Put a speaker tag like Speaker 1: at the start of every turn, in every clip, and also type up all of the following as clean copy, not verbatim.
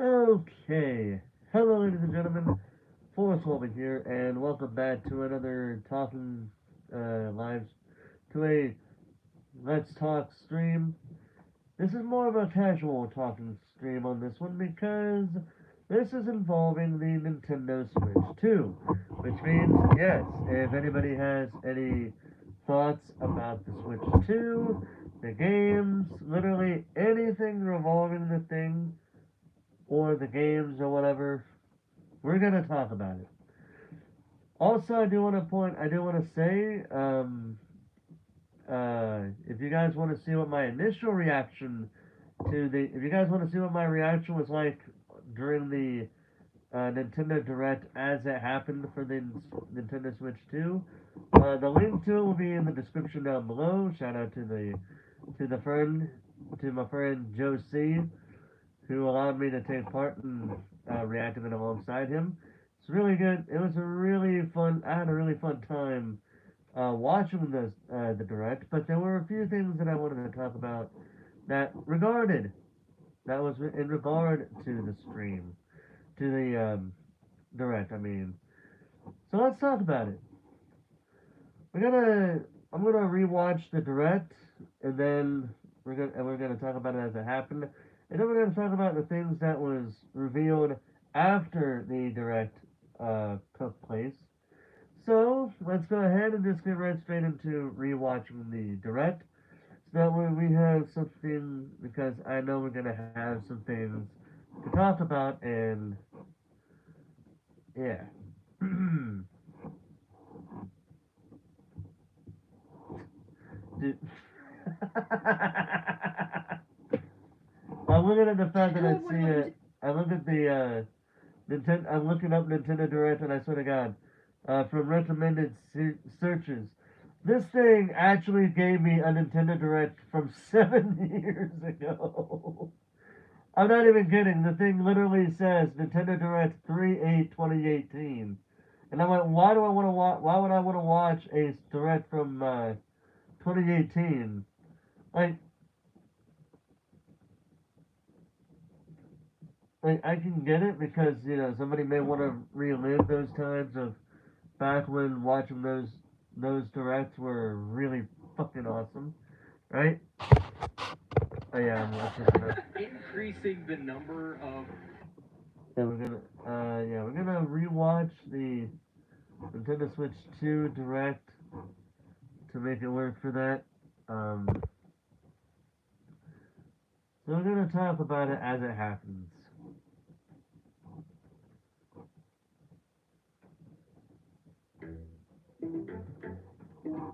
Speaker 1: Okay. Hello, ladies and gentlemen. Forrest Wolving here, and welcome back to another Talking Lives, to a Let's Talk stream. This is more of a casual talking stream on this one because this is involving the Nintendo Switch 2, which means, yes, if anybody has any thoughts about the Switch 2, the games, literally anything revolving the thing, or the games or whatever, we're gonna talk about it. Also, I do want to say, if you guys want to see what my initial reaction if you guys want to see what my reaction was like during the Nintendo Direct as it happened for the Nintendo Switch 2, the link to it will be in the description down below. Shout out to the friend, to my friend Joe C, who allowed me to take part in reacting it alongside him. It's really good. It was a really fun. I had a really fun time watching the direct, but there were a few things that I wanted to talk about that was in regard to the stream, to the direct. I mean, so let's talk about it. We're gonna I'm gonna rewatch the direct, and then we're gonna talk about it as it happened, and then we're gonna talk about the things that was revealed after the direct took place. So let's go ahead and just get right straight into rewatching the direct. So that way we have something, because I know we're gonna have some things to talk about, and yeah. Dude. I'm looking at the fact that I see it. I look at the Nintendo. I'm looking up Nintendo Direct, and I swear to God, from recommended searches, this thing actually gave me a Nintendo Direct from 7 years ago. I'm not even kidding. The thing literally says Nintendo Direct 3/8/2018, and I'm like, why do I want to watch? Why would I want to watch a direct from 2018? Like, I can get it because somebody may want to relive those times of back when watching those directs were really fucking awesome, right? Oh yeah,
Speaker 2: Increasing the number of
Speaker 1: we're gonna rewatch the Nintendo Switch 2 Direct to make it work for that. So we're gonna talk about it as it happens.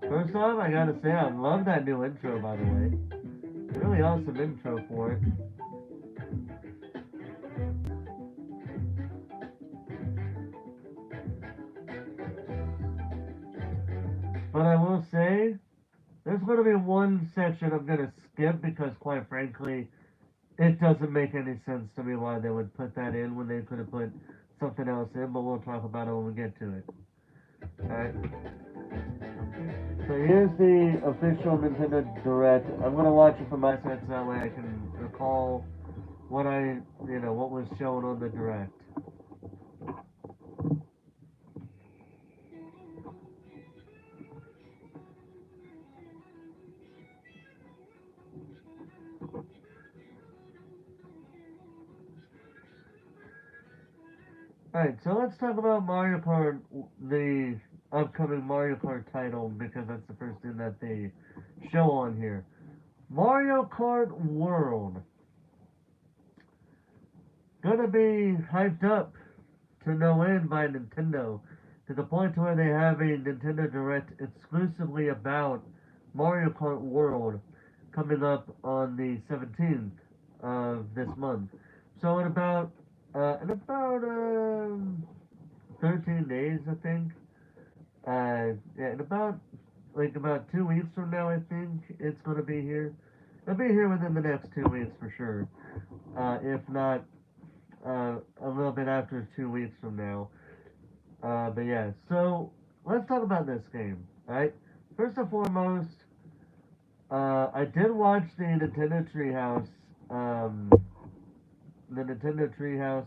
Speaker 1: First off, I gotta say I love that new intro, by the way. Really awesome intro for it. But I will say, there's going to be one section I'm going to skip because, quite frankly, it doesn't make any sense to me why they would put that in when they could have put something else in, but we'll talk about it when we get to it. Alright? So here's the official Nintendo Direct. I'm going to watch it from my side so that way I can recall what was shown on the Direct. Alright, so let's talk about Mario Kart, the upcoming Mario Kart title, because that's the first thing that they show on here. Mario Kart World. Gonna be hyped up to no end by Nintendo, to the point to where they have a Nintendo Direct exclusively about Mario Kart World coming up on the 17th of this month. So in about 13 days, I think. Yeah, in about 2 weeks from now, I think it's gonna be here. It'll be here within the next 2 weeks for sure. If not a little bit after 2 weeks from now. But yeah, so let's talk about this game. Alright? First and foremost, I did watch the Nintendo Treehouse the Nintendo Treehouse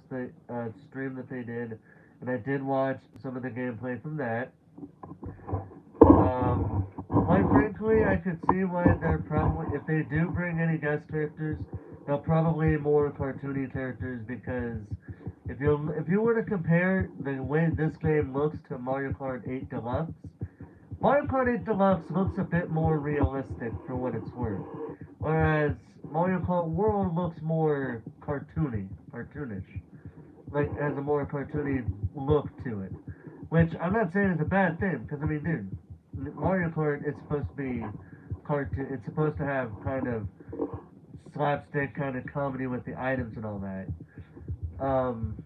Speaker 1: stream that they did, and I did watch some of the gameplay from that. Quite frankly, I could see why they're probably, if they do bring any guest characters, they'll probably more cartoony characters because if you were to compare the way this game looks to Mario Kart 8 Deluxe, Mario Kart 8 Deluxe looks a bit more realistic for what it's worth, whereas Mario Kart World looks more cartoonish, like has a more cartoony look to it. Which I'm not saying is a bad thing, because I mean, dude, Mario Kart is supposed to be cartoon. It's supposed to have kind of slapstick kind of comedy with the items and all that. Um,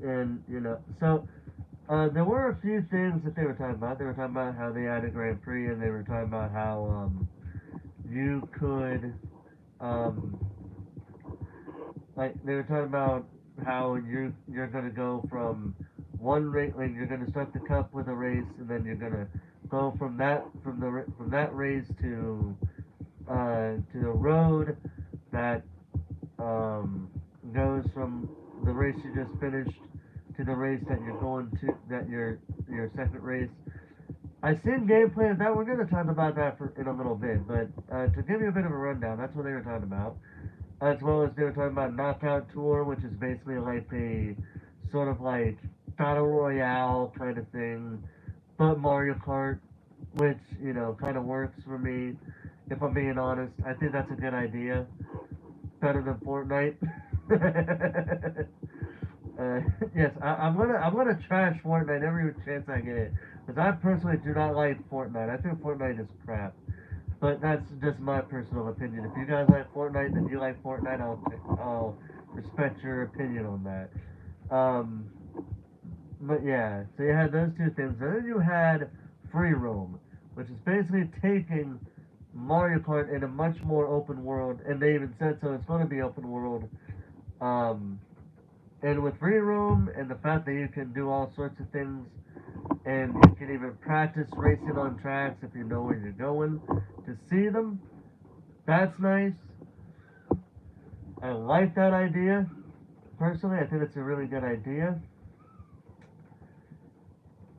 Speaker 1: and so there were a few things that they were talking about. They were talking about how they added Grand Prix, and they were talking about how you could um, like they were talking about how you're gonna go from one race, like you're gonna start the cup with a race, and then you're gonna go from that race to the road that goes from the race you just finished to the race that you're going to that your second race. I've seen gameplay of that. We're gonna talk about that in a little bit, but to give you a bit of a rundown, that's what they were talking about. As well as they were talking about Knockout Tour, which is basically like a sort of like battle royale kind of thing, but Mario Kart, which kind of works for me. If I'm being honest, I think that's a good idea. Better than Fortnite. uh, yes, I'm gonna trash Fortnite every chance I get, because I personally do not like Fortnite. I think Fortnite is crap. But that's just my personal opinion. If you guys like Fortnite, then you like Fortnite. I'll respect your opinion on that. But yeah, so you had those two things, and then you had Free Roam, which is basically taking Mario Kart in a much more open world, and they even said so. It's going to be open world. Um, and with Free Roam and the fact that you can do all sorts of things, and you can even practice racing on tracks if you know where you're going to see them. That's nice. I like that idea. Personally, I think it's a really good idea.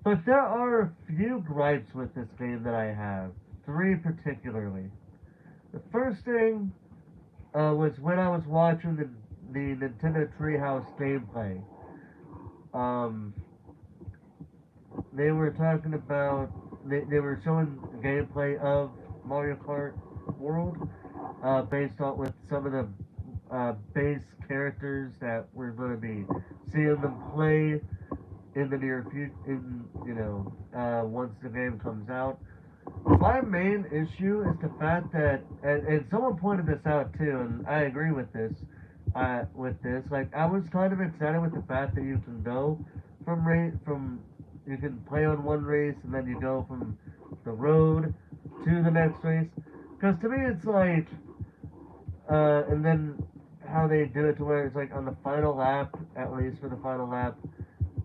Speaker 1: But there are a few gripes with this game that I have. Three particularly. The first thing was when I was watching the Nintendo Treehouse gameplay. Um, they were talking about, they were showing gameplay of Mario Kart World based on with some of the base characters that we're going to be seeing them play in the near future, once the game comes out. My main issue is the fact that, and someone pointed this out too, and I agree with this. Like I was kind of excited with the fact that you can go from you can play on one race and then you go from the road to the next race. Because to me, it's like, and then how they do it to where it's like on the final lap, at least for the final lap,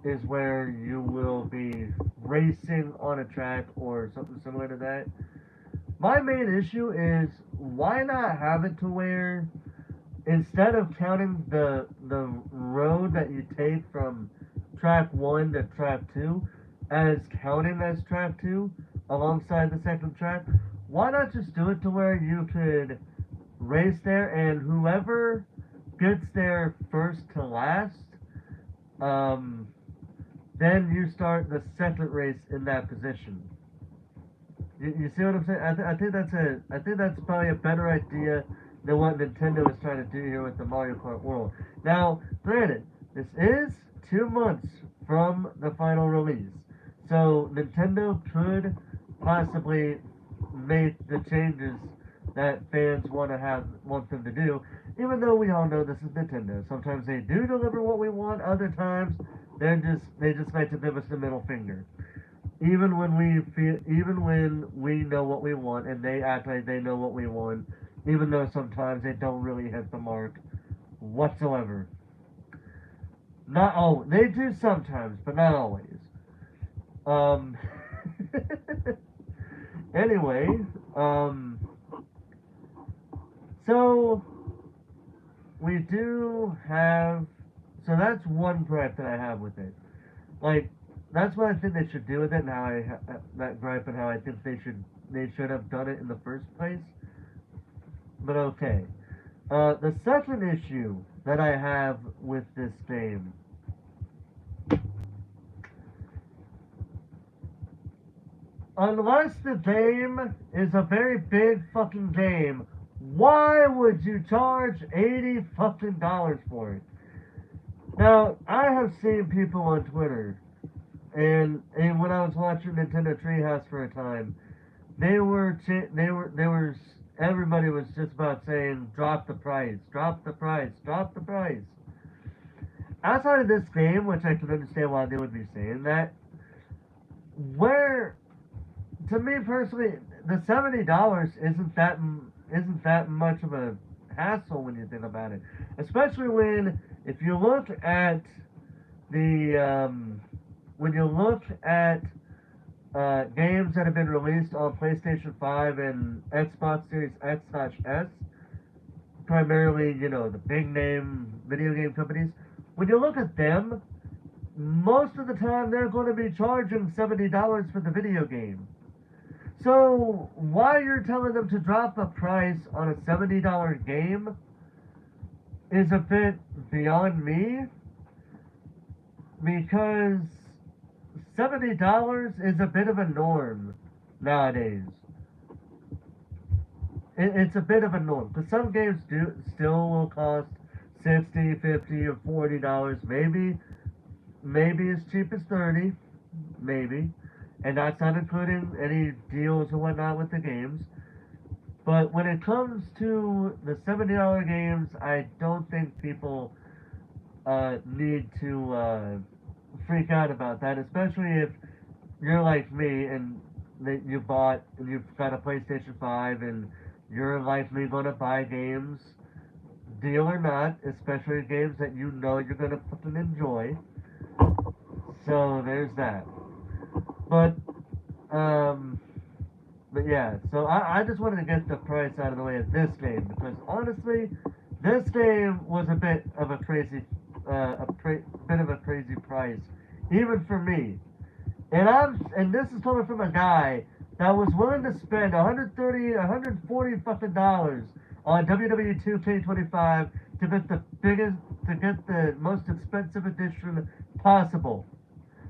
Speaker 1: is where you will be racing on a track or something similar to that. My main issue is why not have it to where instead of counting the road that you take from track 1 to track 2 as counting as track 2 alongside the second track, why not just do it to where you could race there and whoever gets there first to last, um, then you start the second race in that position. You see what I'm saying? I think that's probably a better idea than what Nintendo is trying to do here with the Mario Kart World. Now, granted, this is 2 months from the final release, so Nintendo could possibly make the changes that fans want them to do. Even though we all know this is Nintendo, sometimes they do deliver what we want. Other times, they just like to give us the middle finger. Even when we know what we want, and they act like they know what we want, even though sometimes they don't really hit the mark whatsoever. Not all, they do sometimes, but not always. Um. Anyway, so we do have. So that's one gripe that I have with it. Like, that's what I think they should do with it, and how that gripe, and how I think they should have done it in the first place. But okay. The second issue that I have with this game, unless the game is a very big fucking game, why would you charge $80 fucking dollars for it? Now, I have seen people on Twitter, and when I was watching Nintendo Treehouse for a time, everybody was just about saying, drop the price, drop the price, drop the price. Outside of this game, which I can understand why they would be saying that, where, to me personally, the $70 isn't that much of a hassle when you think about it. Especially if you look at when you look at games that have been released on PlayStation 5 and Xbox Series X/S, primarily, the big name video game companies, when you look at them, most of the time they're going to be charging $70 for the video game. So, why you're telling them to drop the price on a $70 game is a bit beyond me, because $70 is a bit of a norm nowadays. It's a bit of a norm, because some games still will cost $60, $50, or $40, maybe as cheap as $30, maybe, and that's not including any deals or whatnot with the games. But when it comes to the $70 games, I don't think people need to freak out about that, especially if you're like me and that you've got a PlayStation 5 and you're likely going to buy games, deal or not, especially games that you know you're going to fucking enjoy. So there's that. But yeah, so I just wanted to get the price out of the way of this game, because honestly, this game was a bit of a crazy, bit of a crazy price, even for me. And this is coming from a guy that was willing to spend $130, $140 fucking dollars on WWE 2K25 to get the most expensive edition possible.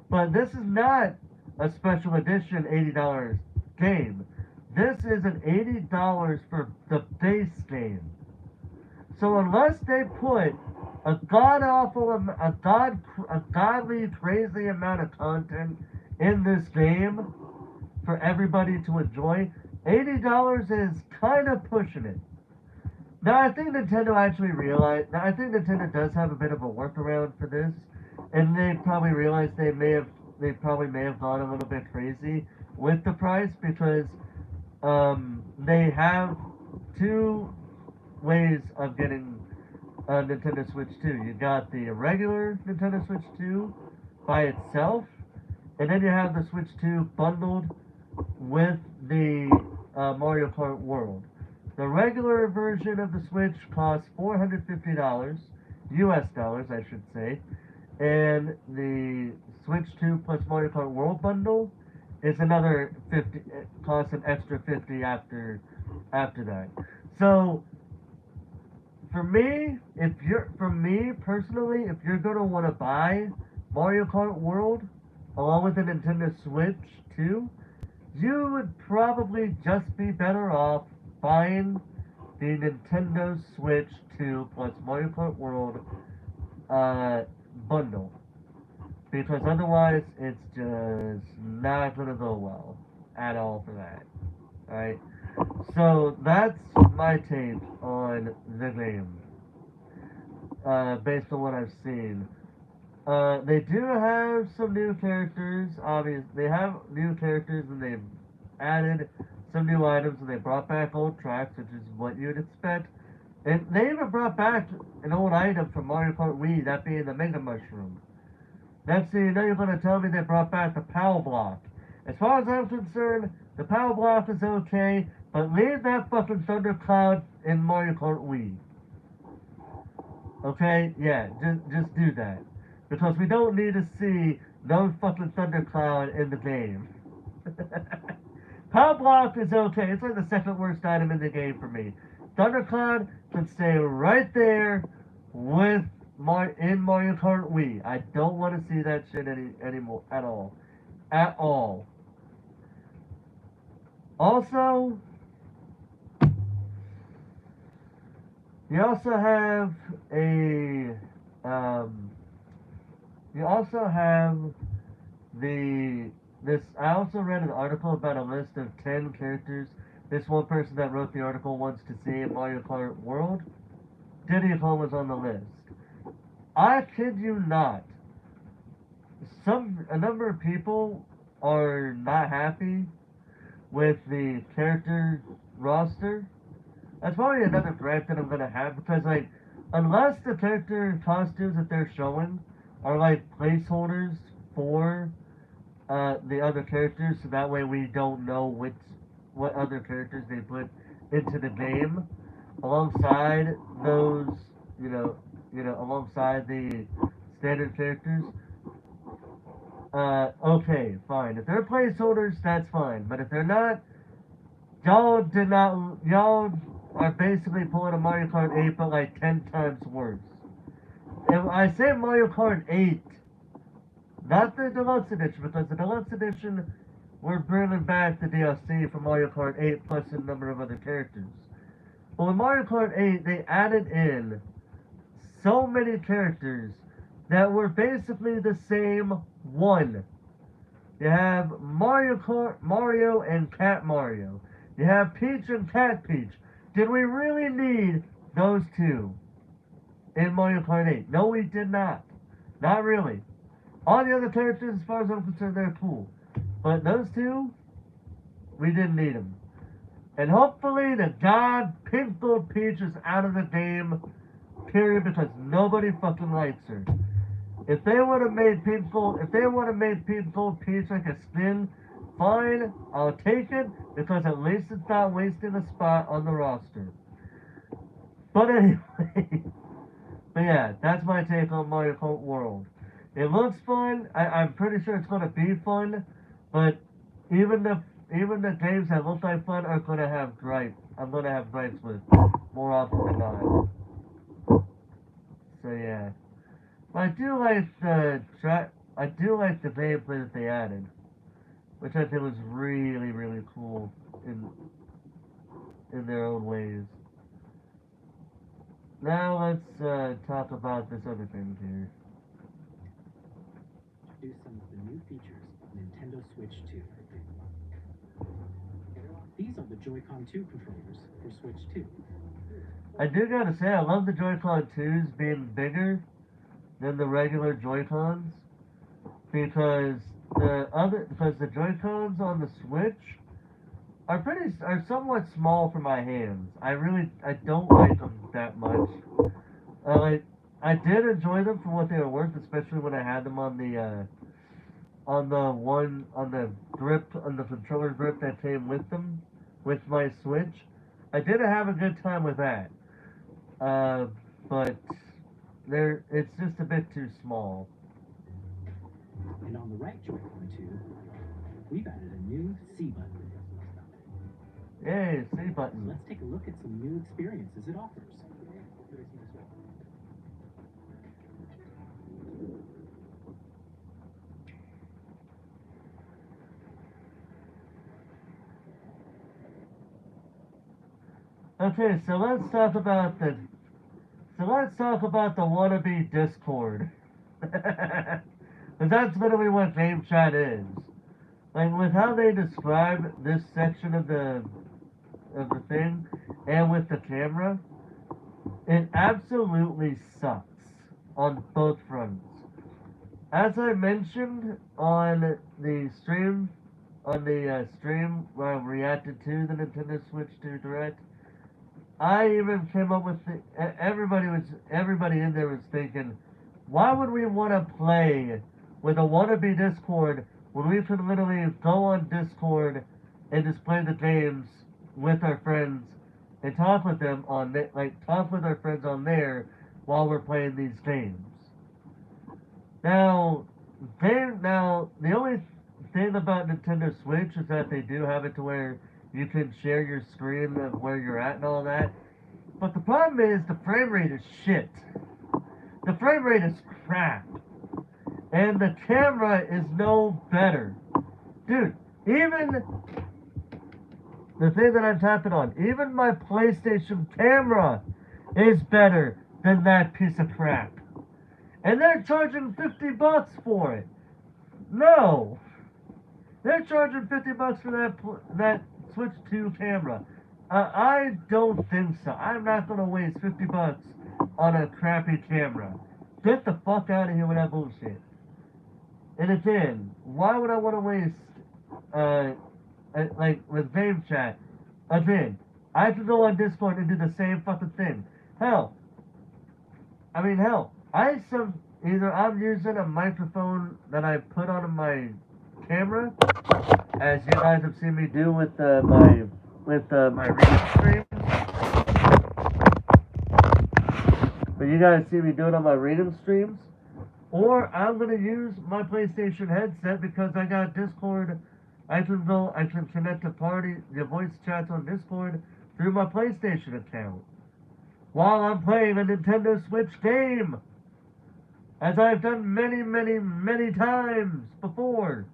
Speaker 1: But this is not a special edition $80 game. This is an $80 for the base game. So unless they put a godly crazy amount of content in this game for everybody to enjoy, $80 is kind of pushing it. Now I think Nintendo does have a bit of a workaround for this, and they probably realized they probably may have gone a little bit crazy with the price, because they have two ways of getting a Nintendo Switch 2. You got the regular Nintendo Switch 2 by itself, and then you have the Switch 2 bundled with the Mario Kart World. The regular version of the Switch costs $450, US dollars, I should say, and the Switch 2 plus Mario Kart World bundle is another 50. It costs an extra 50 after that. So for me personally, if you're gonna want to buy Mario Kart World along with the Nintendo Switch 2, you would probably just be better off buying the Nintendo Switch 2 plus Mario Kart World bundle, because otherwise it's just not gonna go well at all for that. Alright? So that's my take on the game, based on what I've seen. They do have some new characters. Obviously, they have new characters, and they've added some new items, and they brought back old tracks, which is what you'd expect. And they even brought back an old item from Mario Kart Wii, that being the Mega Mushroom. Next thing you know, you're going to tell me they brought back the Power Block. As far as I'm concerned, the Power Block is okay, but leave that fucking Thunder Cloud in Mario Kart Wii. Okay? Yeah, just do that. Because we don't need to see no fucking thundercloud in the game. Power Block is okay. It's like the second worst item in the game for me. Thundercloud can stay right there with in Mario Kart Wii. I don't want to see that shit anymore at all. At all. Also, you also have a um, you also have the this I also read an article about a list of 10 characters this one person that wrote the article wants to see in Mario Kart World. Diddy Kong was on the list. I kid you not. A number of people are not happy with the character roster. That's probably another gripe that I'm gonna have because like unless the character costumes that they're showing are like placeholders for the other characters, so that way we don't know what other characters they put into the game alongside those, you know, alongside the standard characters. Okay, fine. If they're placeholders, that's fine. But if they're not, y'all are basically pulling a Mario Kart 8, but like 10 times worse. And I say Mario Kart 8, not the Deluxe Edition, because the Deluxe Edition, we're bringing back the DLC for Mario Kart 8 plus a number of other characters. But with Mario Kart 8, they added in so many characters that were basically the same one. You have Mario and Cat Mario. You have Peach and Cat Peach. Did we really need those two in Mario Kart 8? No, we did not. Not really. All the other characters, as far as I'm concerned, they're cool. But those two, we didn't need them. And hopefully the god Pink Gold Peach is out of the game, period, because nobody fucking likes her. If they would have made Pink Gold Peach like a spin, fine, I'll take it, because at least it's not wasting a spot on the roster. But anyway, but yeah, that's my take on Mario Kart World. It looks fun. I'm pretty sure it's gonna be fun, but even the games that look like fun are gonna have gripes. I'm gonna have gripes with more often than not. So yeah, but I do like the gameplay that they added, which I think was really cool in their own ways. Now let's talk about this other thing here.
Speaker 3: Introduce some of the new features of Nintendo Switch 2. These are the Joy-Con 2 controllers for Switch 2.
Speaker 1: I do gotta say, I love the Joy-Con 2s being bigger than the regular Joy-Cons because the Joy-Cons on the Switch are somewhat small for my hands. I don't like them that much. I did enjoy them for what they were worth, especially when I had them on the controller grip that came with them, with my Switch. I did have a good time with that. But it's just a bit too small.
Speaker 3: And on the right Joy-Con 2, we've added a new C button.
Speaker 1: Yay, C button.
Speaker 3: Let's take a look at some new experiences it offers.
Speaker 1: Okay, so let's talk about the wannabe Discord. Because that's literally what Game Chat is. Like with how they describe this section of the thing and with the camera, it absolutely sucks on both fronts. As I mentioned on the stream where I reacted to the Nintendo Switch 2 Direct, I even came up with everybody in there was thinking, why would we want to play with a wannabe Discord when we could literally go on Discord and just play the games with our friends and talk with them talk with our friends on there while we're playing these games. Now, the only thing about Nintendo Switch is that they do have it to where you can share your screen of where you're at and all that. But the problem is the frame rate is shit. The frame rate is crap. And the camera is no better. Dude, even the thing that I'm tapping on, even my PlayStation camera is better than that piece of crap. And they're charging $50 for it. No. They're charging $50 for that Switch 2 camera. I don't think so. I'm not gonna waste $50 on a crappy camera. Get the fuck out of here with that bullshit. And again, why would I want to waste, like with Game Chat? Again, I have to go on Discord and do the same fucking thing. Hell, either I'm using a microphone that I put on my camera, as you guys have seen me do with my reading streams. But you guys see me do it on my reading streams. Or I'm gonna use my PlayStation headset because I got Discord. I can connect the voice chats on Discord through my PlayStation account while I'm playing a Nintendo Switch game, as I've done many, many, many times before.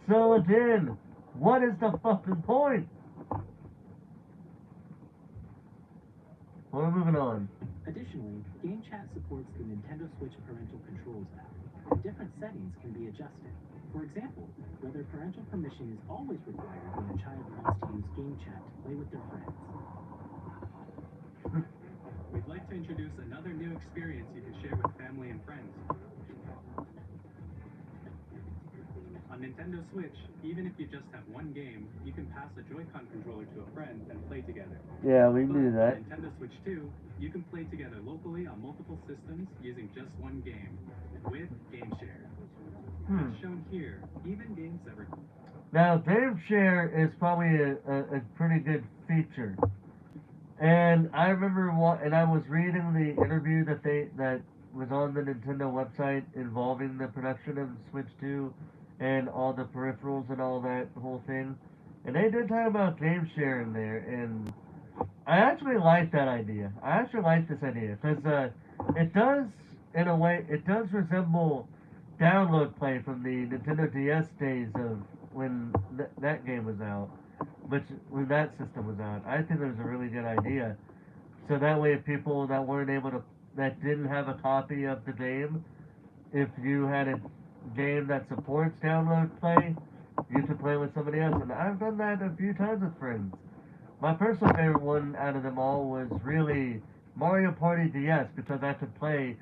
Speaker 1: So again, what is the fucking point? We're moving on.
Speaker 3: Additionally, Game Chat supports the Nintendo Switch Parental Controls app, and different settings can be adjusted. For example, whether parental permission is always required when a child wants to use Game Chat to play with their friends.
Speaker 2: We'd like to introduce another new experience you can share with family and friends. On Nintendo Switch, even if you just have one game, you can pass a Joy-Con controller to a friend and play together.
Speaker 1: Yeah, we
Speaker 2: But
Speaker 1: knew that.
Speaker 2: On Nintendo Switch 2, you can play together locally on multiple systems using just one game, with Game Share. As shown here, even games that were...
Speaker 1: Now, Game Share is probably a pretty good feature. And I remember and I was reading the interview that was on the Nintendo website involving the production of Switch 2 and all the peripherals and all that whole thing. And they did talk about Game Share in there, and I actually like that idea. I actually like this idea because it does, in a way, it does resemble download play from the Nintendo DS days of when that game was out, when that system was out. I think it was a really good idea. So that way, if people that didn't have a copy of the game, if you had a game that supports download play, you could play with somebody else. And I've done that a few times with friends. My personal favorite one out of them all was really Mario Party DS, because I could play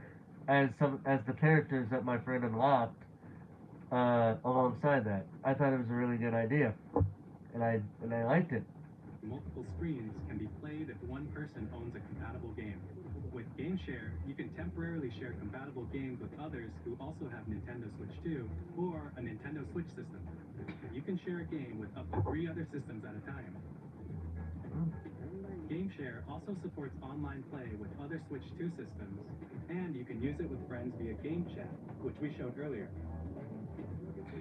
Speaker 1: as the characters that my friend unlocked alongside that. I thought it was a really good idea, and I liked it.
Speaker 2: Multiple screens can be played if one person owns a compatible game. With Game Share, you can temporarily share compatible games with others who also have Nintendo Switch 2 or a Nintendo Switch system. You can share a game with up to 3 other systems at a time. Game Share also supports online play with other Switch 2 systems, and you can use it with friends via Game Chat, which we showed earlier.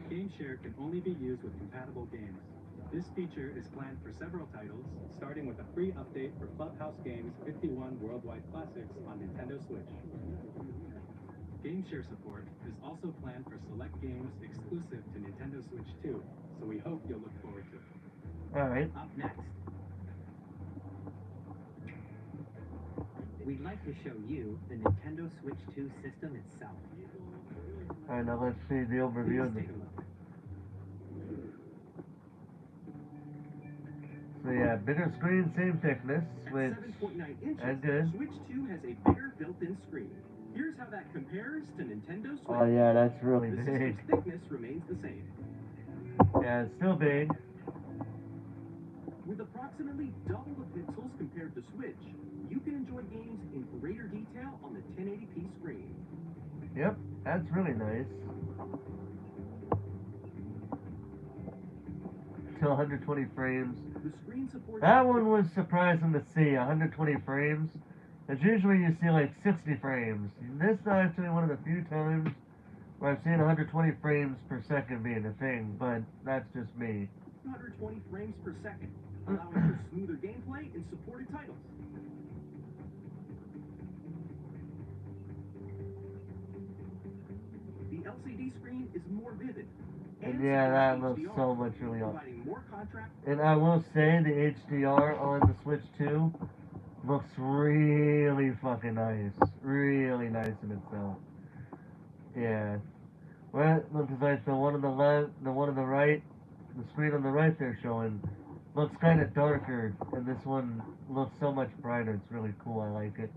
Speaker 2: Game Share can only be used with compatible games. This feature is planned for several titles, starting with a free update for Clubhouse Games 51 Worldwide Classics on Nintendo Switch. Game Share support is also planned for select games exclusive to Nintendo Switch 2, so we hope you'll look forward to it.
Speaker 1: Alright.
Speaker 3: Up next, we'd like to show you the Nintendo Switch 2 system itself.
Speaker 1: Alright, now let's see the overview of
Speaker 3: Please
Speaker 1: it.
Speaker 3: take a look.
Speaker 1: So yeah, bigger screen, same thickness, which
Speaker 4: At 7.9 inches,
Speaker 1: and good.
Speaker 4: Switch 2 has a bigger built-in screen. Here's how that compares to Nintendo Switch.
Speaker 1: Oh yeah, that's really
Speaker 4: The
Speaker 1: big.
Speaker 4: system's thickness remains the same.
Speaker 1: Yeah, it's still big.
Speaker 4: With approximately double the pixels compared to Switch, you can enjoy games in greater detail on the 1080p screen.
Speaker 1: Yep, that's really nice. Till 120 frames.
Speaker 4: The screen supports
Speaker 1: That one was surprising to see, 120 frames. Because usually you see like 60 frames. And this is actually one of the few times where I've seen 120 frames per second being a thing, but that's just me.
Speaker 4: 120 frames per second, allowing for smoother gameplay in supported titles. The LCD screen is more vivid.
Speaker 1: And yeah, that looks
Speaker 4: HDR,
Speaker 1: so much really awesome.
Speaker 4: providing more contrast.
Speaker 1: And I will say the HDR on the Switch 2 looks really fucking nice. Really nice in itself. Yeah. Well, it looks like the one on the left, the one on the right, the screen on the right they're showing looks kind of darker, and this one looks so much brighter. It's really cool. I like it.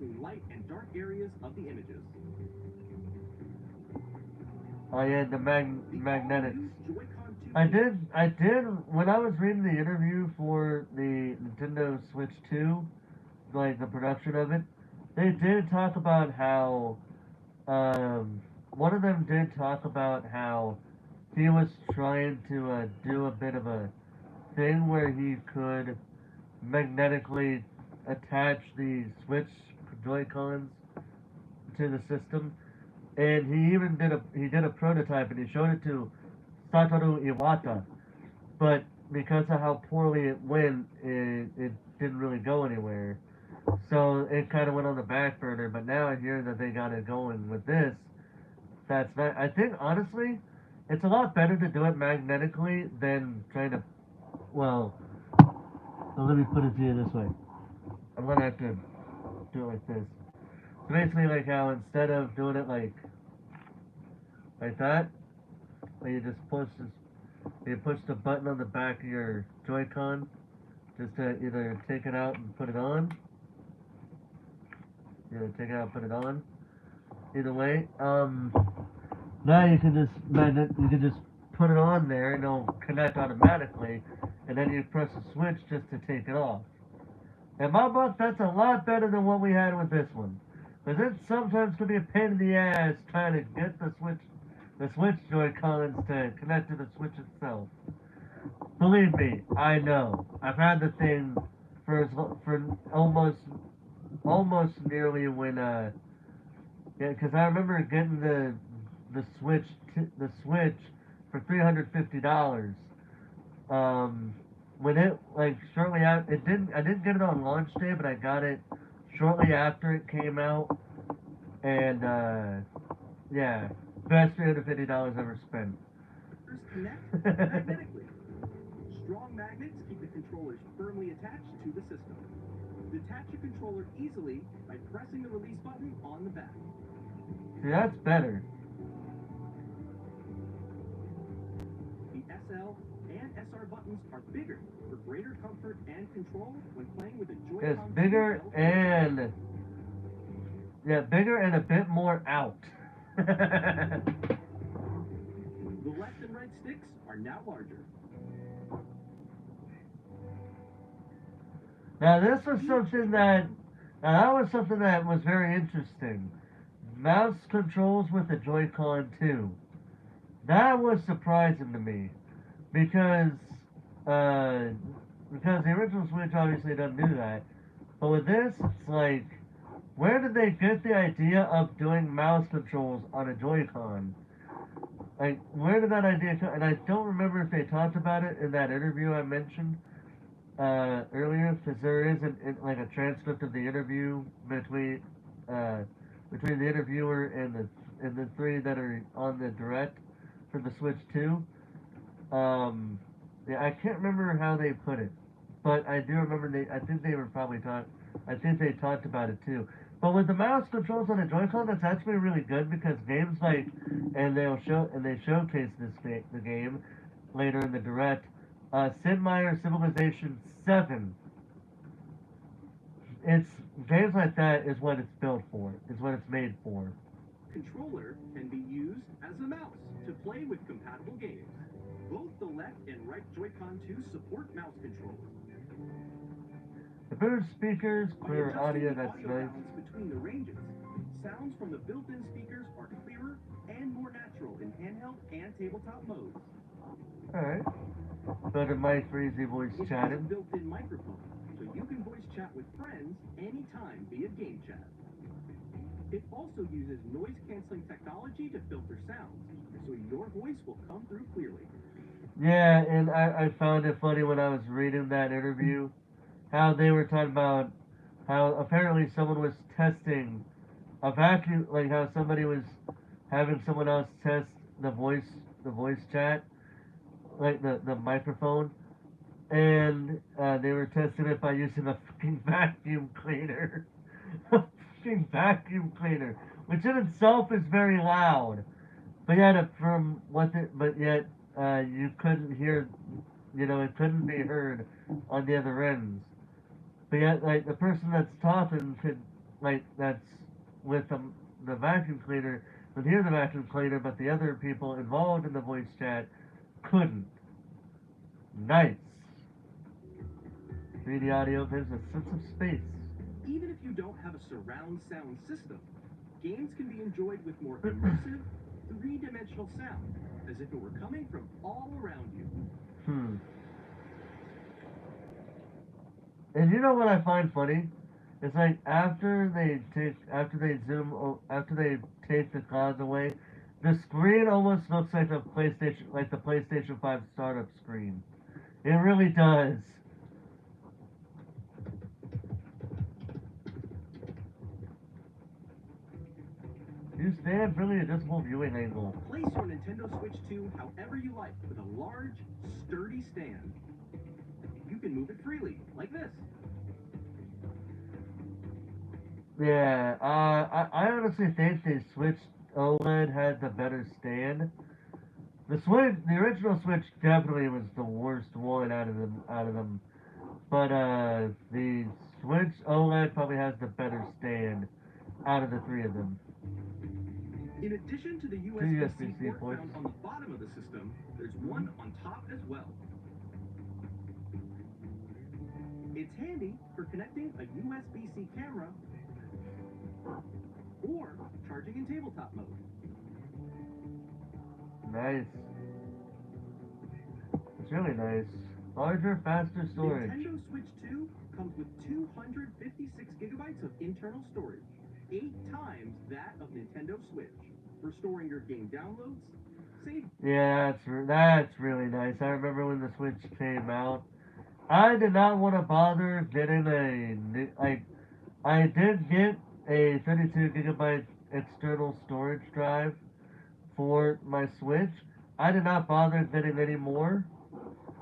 Speaker 4: The light and dark areas of the images.
Speaker 1: Oh yeah, the
Speaker 4: The
Speaker 1: magnetics.
Speaker 4: all-new Joy-Con 2
Speaker 1: I did, when I was reading the interview for the Nintendo Switch 2, like the production of it, they did talk about how, one of them did talk about how he was trying to do a bit of a thing where he could magnetically attach the Switch Joy-Cons to the system, and he did a prototype and he showed it to Satoru Iwata, but because of how poorly it went, it didn't really go anywhere. So it kind of went on the back burner. But now I hear that they got it going with this. That's not. I think honestly, it's a lot better to do it magnetically than trying to. Well, let me put it to you this way. I'm gonna have to do it like this. So basically, like how instead of doing it like that, where you just you push the button on the back of your Joy-Con, just to either take it out and put it on. Either take it out and put it on. Either way, now you can just put it on there and it'll connect automatically, and then you press the switch just to take it off. In my book, that's a lot better than what we had with this one. Because it sometimes can be a pain in the ass trying to get the Switch Joy-Cons to connect to the Switch itself. Believe me, I know. I've had the thing for almost nearly when yeah, because I remember getting the Switch for $350. When it like shortly after I didn't get it on launch day, but I got it shortly after it came out, and yeah, best $350 ever spent.
Speaker 4: connect magnetically. Strong magnets keep the controllers firmly attached to the system. Detach your controller easily by pressing the release button on the back.
Speaker 1: See, that's better.
Speaker 4: The SL and SR buttons are bigger for greater comfort and control when playing with a Joy-Con.
Speaker 1: It's bigger and bigger and a bit more out.
Speaker 4: The left and right sticks are now larger.
Speaker 1: Now that was something that was very interesting. Mouse controls with the Joy-Con 2. That was surprising to me because the original Switch obviously doesn't do that. But with this, it's like, where did they get the idea of doing mouse controls on a Joy-Con? Like, where did that idea come? And I don't remember if they talked about it in that interview I mentioned earlier, because there is like a transcript of the interview between the interviewer and the three that are on the direct for the Switch 2. Yeah, I can't remember how they put it, but I do remember I think they talked about it too. But with the mouse controls on a Joy-Con, that's actually really good because games like, and they showcase the game later in the direct. Sid Meier's Civilization 7. It's games like that is what it's built for. Is what it's made for.
Speaker 4: Controller can be used as a mouse to play with compatible games. Both the left and right Joy-Con 2 support mouse controls.
Speaker 1: The better speakers, clear audio, that's
Speaker 4: audio
Speaker 1: nice.
Speaker 4: balance between the ranges, sounds from the built-in speakers are clearer and more natural in handheld and tabletop modes.
Speaker 1: Alright. Better mic for easy voice
Speaker 4: It has a
Speaker 1: chatting.
Speaker 4: built-in microphone, so you can voice chat with friends anytime via Game Chat. It also uses noise-canceling technology to filter sounds, so your voice will come through clearly.
Speaker 1: Yeah, and I found it funny when I was reading that interview how they were talking about how apparently someone was testing a vacuum, like how somebody was having someone else test the voice chat, like the microphone, and they were testing it by using a fucking vacuum cleaner. A fucking vacuum cleaner, which in itself is very loud. But yet, but yet, you couldn't hear, it couldn't be heard on the other ends. But yet, like, the person that's talking that's with the vacuum cleaner could hear the vacuum cleaner, but the other people involved in the voice chat couldn't. Nice. 3D audio gives a sense of space.
Speaker 4: Even if you don't have a surround sound system, games can be enjoyed with more immersive, three-dimensional sound, as if it were coming from all around you.
Speaker 1: Hmm. And you know what I find funny? It's like after they take the clouds away, the screen almost looks like the PlayStation 5 startup screen. It really does. You stand really adjustable viewing angle.
Speaker 4: Place your Nintendo Switch 2 however you like with a large, sturdy stand. You can move it freely, like this.
Speaker 1: Yeah, I honestly think the Switch OLED had the better stand. The original Switch definitely was the worst one out of them. But the Switch OLED probably has the better stand out of the three of them.
Speaker 4: In addition to the
Speaker 1: Two
Speaker 4: USB-C
Speaker 1: USB-C
Speaker 4: port
Speaker 1: ports.
Speaker 4: found on the bottom of the system, there's one on top as well. It's handy for connecting a USB-C camera or charging in tabletop mode.
Speaker 1: Nice. It's really nice. Larger, faster storage.
Speaker 4: Nintendo Switch 2 comes with 256 gigabytes of internal storage, 8 times that of Nintendo Switch, for storing your game downloads, save.
Speaker 1: Yeah, that's really nice. I remember when the Switch came out. I did not want to bother getting I did get a 32 gigabyte external storage drive for my Switch. I did not bother getting any more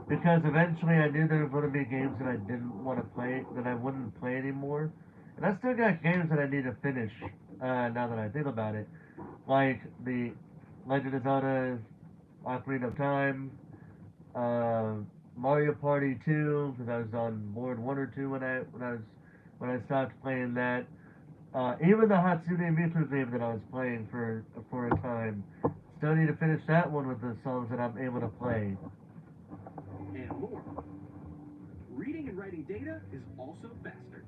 Speaker 1: because eventually I knew there were going to be games that I didn't want to play, that I wouldn't play anymore. And I still got games that I need to finish, now that I think about it. Like the Legend of Zelda Ocarina of Time, uh, Mario Party 2, because I was on board 1 or 2 when I stopped playing that. Even the Hatsune Miku game that I was playing for a time. Still need to finish that one with the songs that I'm able to play.
Speaker 4: And more. Reading and writing data is also faster.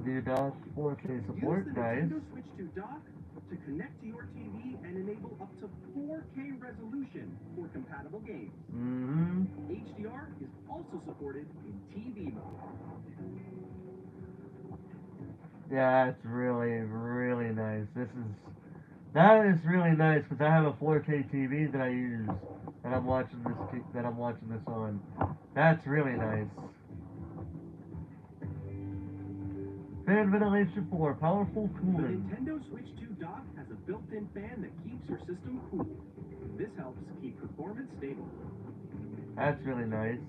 Speaker 1: New dock 4K support,
Speaker 4: Use the
Speaker 1: nice.
Speaker 4: Nintendo Switch 2 dock to connect to your TV and enable up to 4K resolution for compatible games.
Speaker 1: Mm-hmm.
Speaker 4: HDR is also supported in TV mode.
Speaker 1: Yeah, it's really, really nice. That is really nice because I have a 4K TV that I use that I'm watching this on. That's really nice. Fan ventilation for powerful
Speaker 4: The
Speaker 1: cooling.
Speaker 4: Nintendo Switch 2 dock has a built-in fan that keeps your system cool. This helps keep performance stable.
Speaker 1: That's really nice.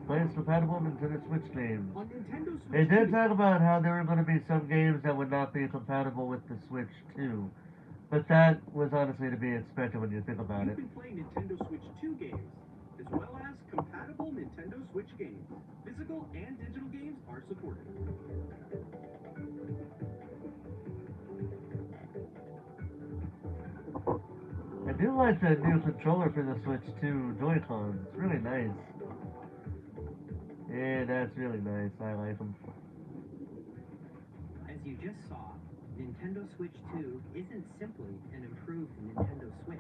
Speaker 1: Plays compatible Nintendo Switch games.
Speaker 4: On Nintendo
Speaker 1: They
Speaker 4: Switch
Speaker 1: did
Speaker 4: 2,
Speaker 1: talk about how there were going to be some games that would not be compatible with the Switch 2. But that was honestly to be expected when you think about
Speaker 4: you
Speaker 1: it.
Speaker 4: can play Nintendo Switch 2 games, as well as compatible Nintendo Switch games. Physical and digital games are supported.
Speaker 1: I do like the new controller for the Switch 2 Joy-Cons. It's really nice. Yeah, that's really nice. I like them.
Speaker 3: As you just saw, Nintendo Switch 2 isn't simply an improved Nintendo Switch.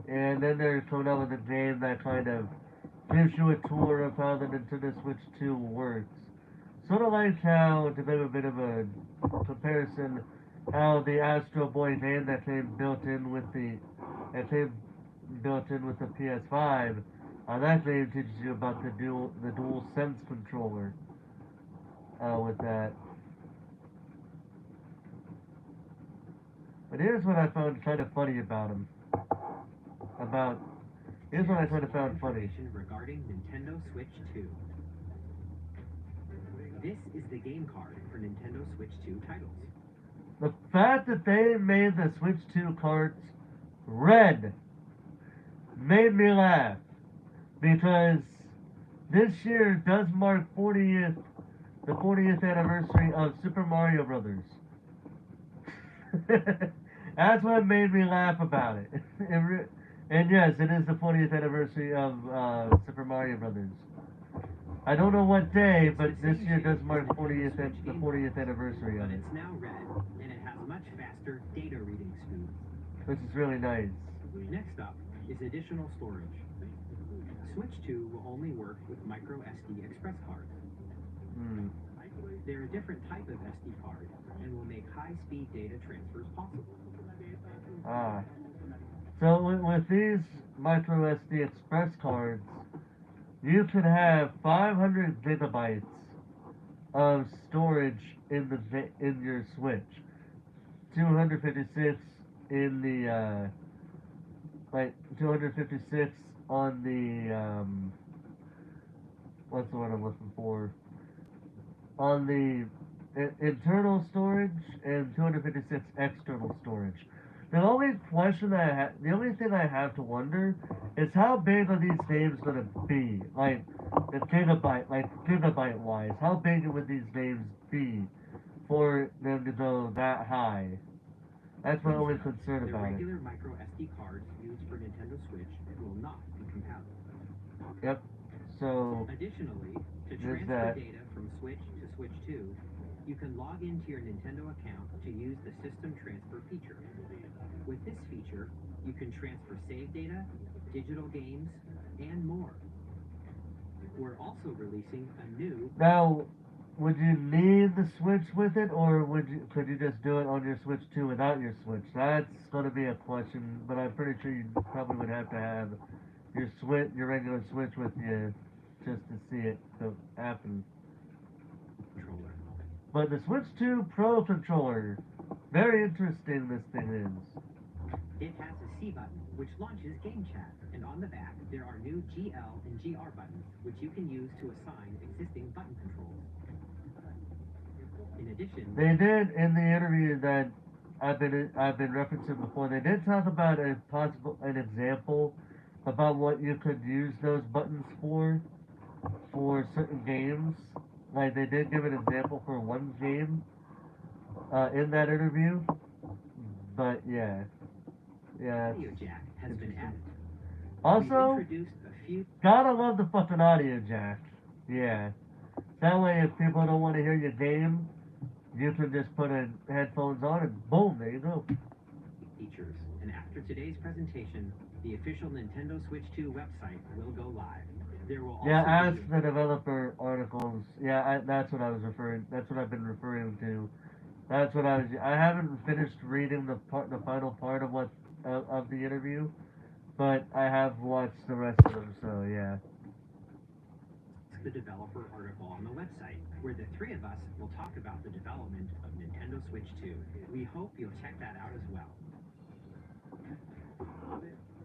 Speaker 1: And then they're coming out with a game that kind of gives you a tour of how the Nintendo Switch 2 works. Sort of like how, to make a bit of a comparison, how the Astro Boy game that came built in with the PS5, that game teaches you about the dual sense controller with that. But here's what I found kind of funny about him. Here's what I kind of found funny.
Speaker 3: Information regarding Nintendo Switch 2. This is the game card for Nintendo Switch 2 titles.
Speaker 1: The fact that they made the Switch 2 cards red made me laugh, because this year does mark the 40th anniversary of Super Mario Brothers. That's what made me laugh about it. And yes, it is the 40th anniversary of Super Mario Brothers. I don't know what day, but this year does mark the 40th anniversary of
Speaker 3: But
Speaker 1: it,
Speaker 3: it's now red, and it has much faster data reading speed.
Speaker 1: which is really nice.
Speaker 3: Next up is additional storage. Switch 2 will only work with micro SD express cards.
Speaker 1: Hmm.
Speaker 3: They're a different type of SD card and will make high-speed data transfers possible.
Speaker 1: So with these micro SD express cards, you can have 500 gigabytes of storage in your Switch. 256 in the 256 on the what's the word I'm looking for? On the internal storage, and 256 external storage. The only thing I have to wonder is how big are these games gonna be? Like gigabyte wise, how big would these games be for them to go that high? That's my only concern
Speaker 3: The
Speaker 1: about it.
Speaker 3: regular micro SD cards used for Nintendo Switch will not be compatible.
Speaker 1: Yep. So
Speaker 3: Additionally, to
Speaker 1: There's
Speaker 3: transfer
Speaker 1: that.
Speaker 3: data from Switch to Switch 2, you can log into your Nintendo account to use the System Transfer feature. With this feature, you can transfer save data, digital games, and more. We're also releasing a new
Speaker 1: now, would you need the Switch with it, or could you just do it on your Switch 2 without your Switch? That's going to be a question, but I'm pretty sure you probably would have to have your regular Switch with you just to see it happen.
Speaker 3: controller.
Speaker 1: But the Switch 2 Pro controller, very interesting this thing is.
Speaker 3: It has a C button, which launches Game Chat, and on the back there are new GL and GR buttons, which you can use to assign existing button controls. In addition,
Speaker 1: They did, in the interview that I've been referencing before, they did talk about an example about what you could use those buttons for certain games. Like, they did give an example for one game in that interview. But yeah,
Speaker 3: audio jack has been
Speaker 1: interesting.
Speaker 3: added.
Speaker 1: Also,
Speaker 3: We've introduced a few
Speaker 1: gotta love the fucking audio jack. Yeah. That way, if people don't want to hear your game, you can just put headphones on and boom, there you go.
Speaker 3: features, and after today's presentation, the official Nintendo Switch 2 website will go live. There will also
Speaker 1: Yeah, ask
Speaker 3: be
Speaker 1: the developer articles. Yeah, that's what I was referring. That's what I've been referring to. That's what I haven't finished reading the final part of of the interview, but I have watched the rest of them. So yeah.
Speaker 3: the developer article on the website, where the three of us will talk about the development of Nintendo Switch 2. We hope you'll check that out as well.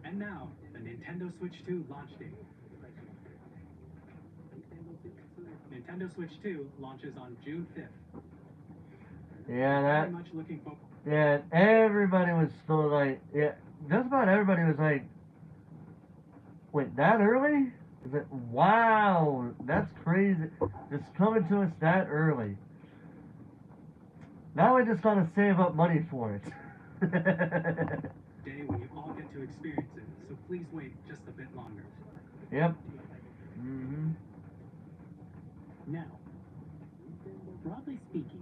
Speaker 2: And now, the Nintendo Switch 2 launch date. Nintendo Switch 2 launches on June 5th.
Speaker 1: Yeah,
Speaker 2: Very much looking forward.
Speaker 1: Yeah, everybody was still like, yeah, just about everybody was like, wait, that early? Is it? Wow, that's crazy. It's coming to us that early. Now we just gotta save up money for it.
Speaker 2: Day when you all get to experience it, so please wait just a bit longer.
Speaker 1: Yep. Mm-hmm.
Speaker 3: Now, Broadly speaking,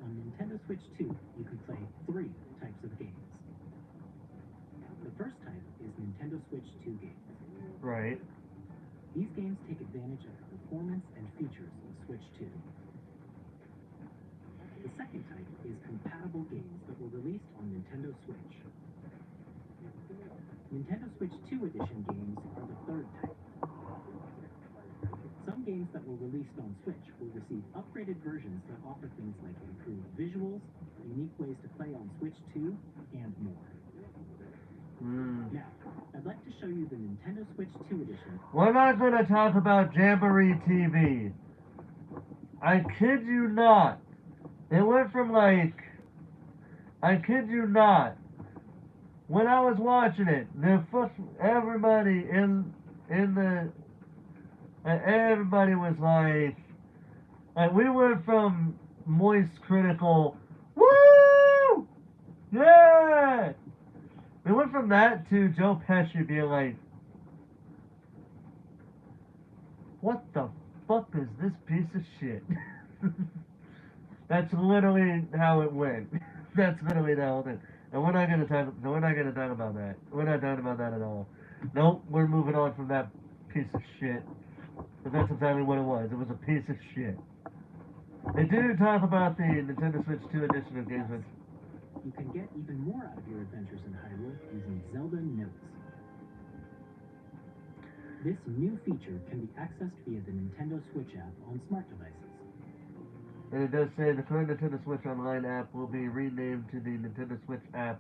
Speaker 3: on Nintendo Switch 2, you can play 3 types of games. The first type is Nintendo Switch 2 games.
Speaker 1: Right.
Speaker 3: These games take advantage of the performance and features of Switch 2. The second type is compatible games that were released on Nintendo Switch. Nintendo Switch 2 Edition games are the third type. Some games that were released on Switch will receive upgraded versions that offer things like improved visuals, unique ways to play on Switch 2, and more. Now, I'd like to show you the Nintendo Switch 2 Edition.
Speaker 1: We're not going to talk about Jamboree TV. I kid you not. It went from like, I kid you not. When I was watching it, everybody in the, everybody was like we went from moist critical, woo, yeah. We went from that to Joe Pesci being like, what the fuck is this piece of shit? That's literally how it went. That's literally how it went. And we're not gonna talk about that. We're not talking about that at all. Nope, we're moving on from that piece of shit. But that's exactly what it was. It was a piece of shit. They did talk about the Nintendo Switch 2 edition of games with.
Speaker 3: You can get even more out of your adventures in Hyrule using Zelda Notes. This new feature can be accessed via the Nintendo Switch app on smart devices.
Speaker 1: And it does say the current Nintendo Switch Online app will be renamed to the Nintendo Switch app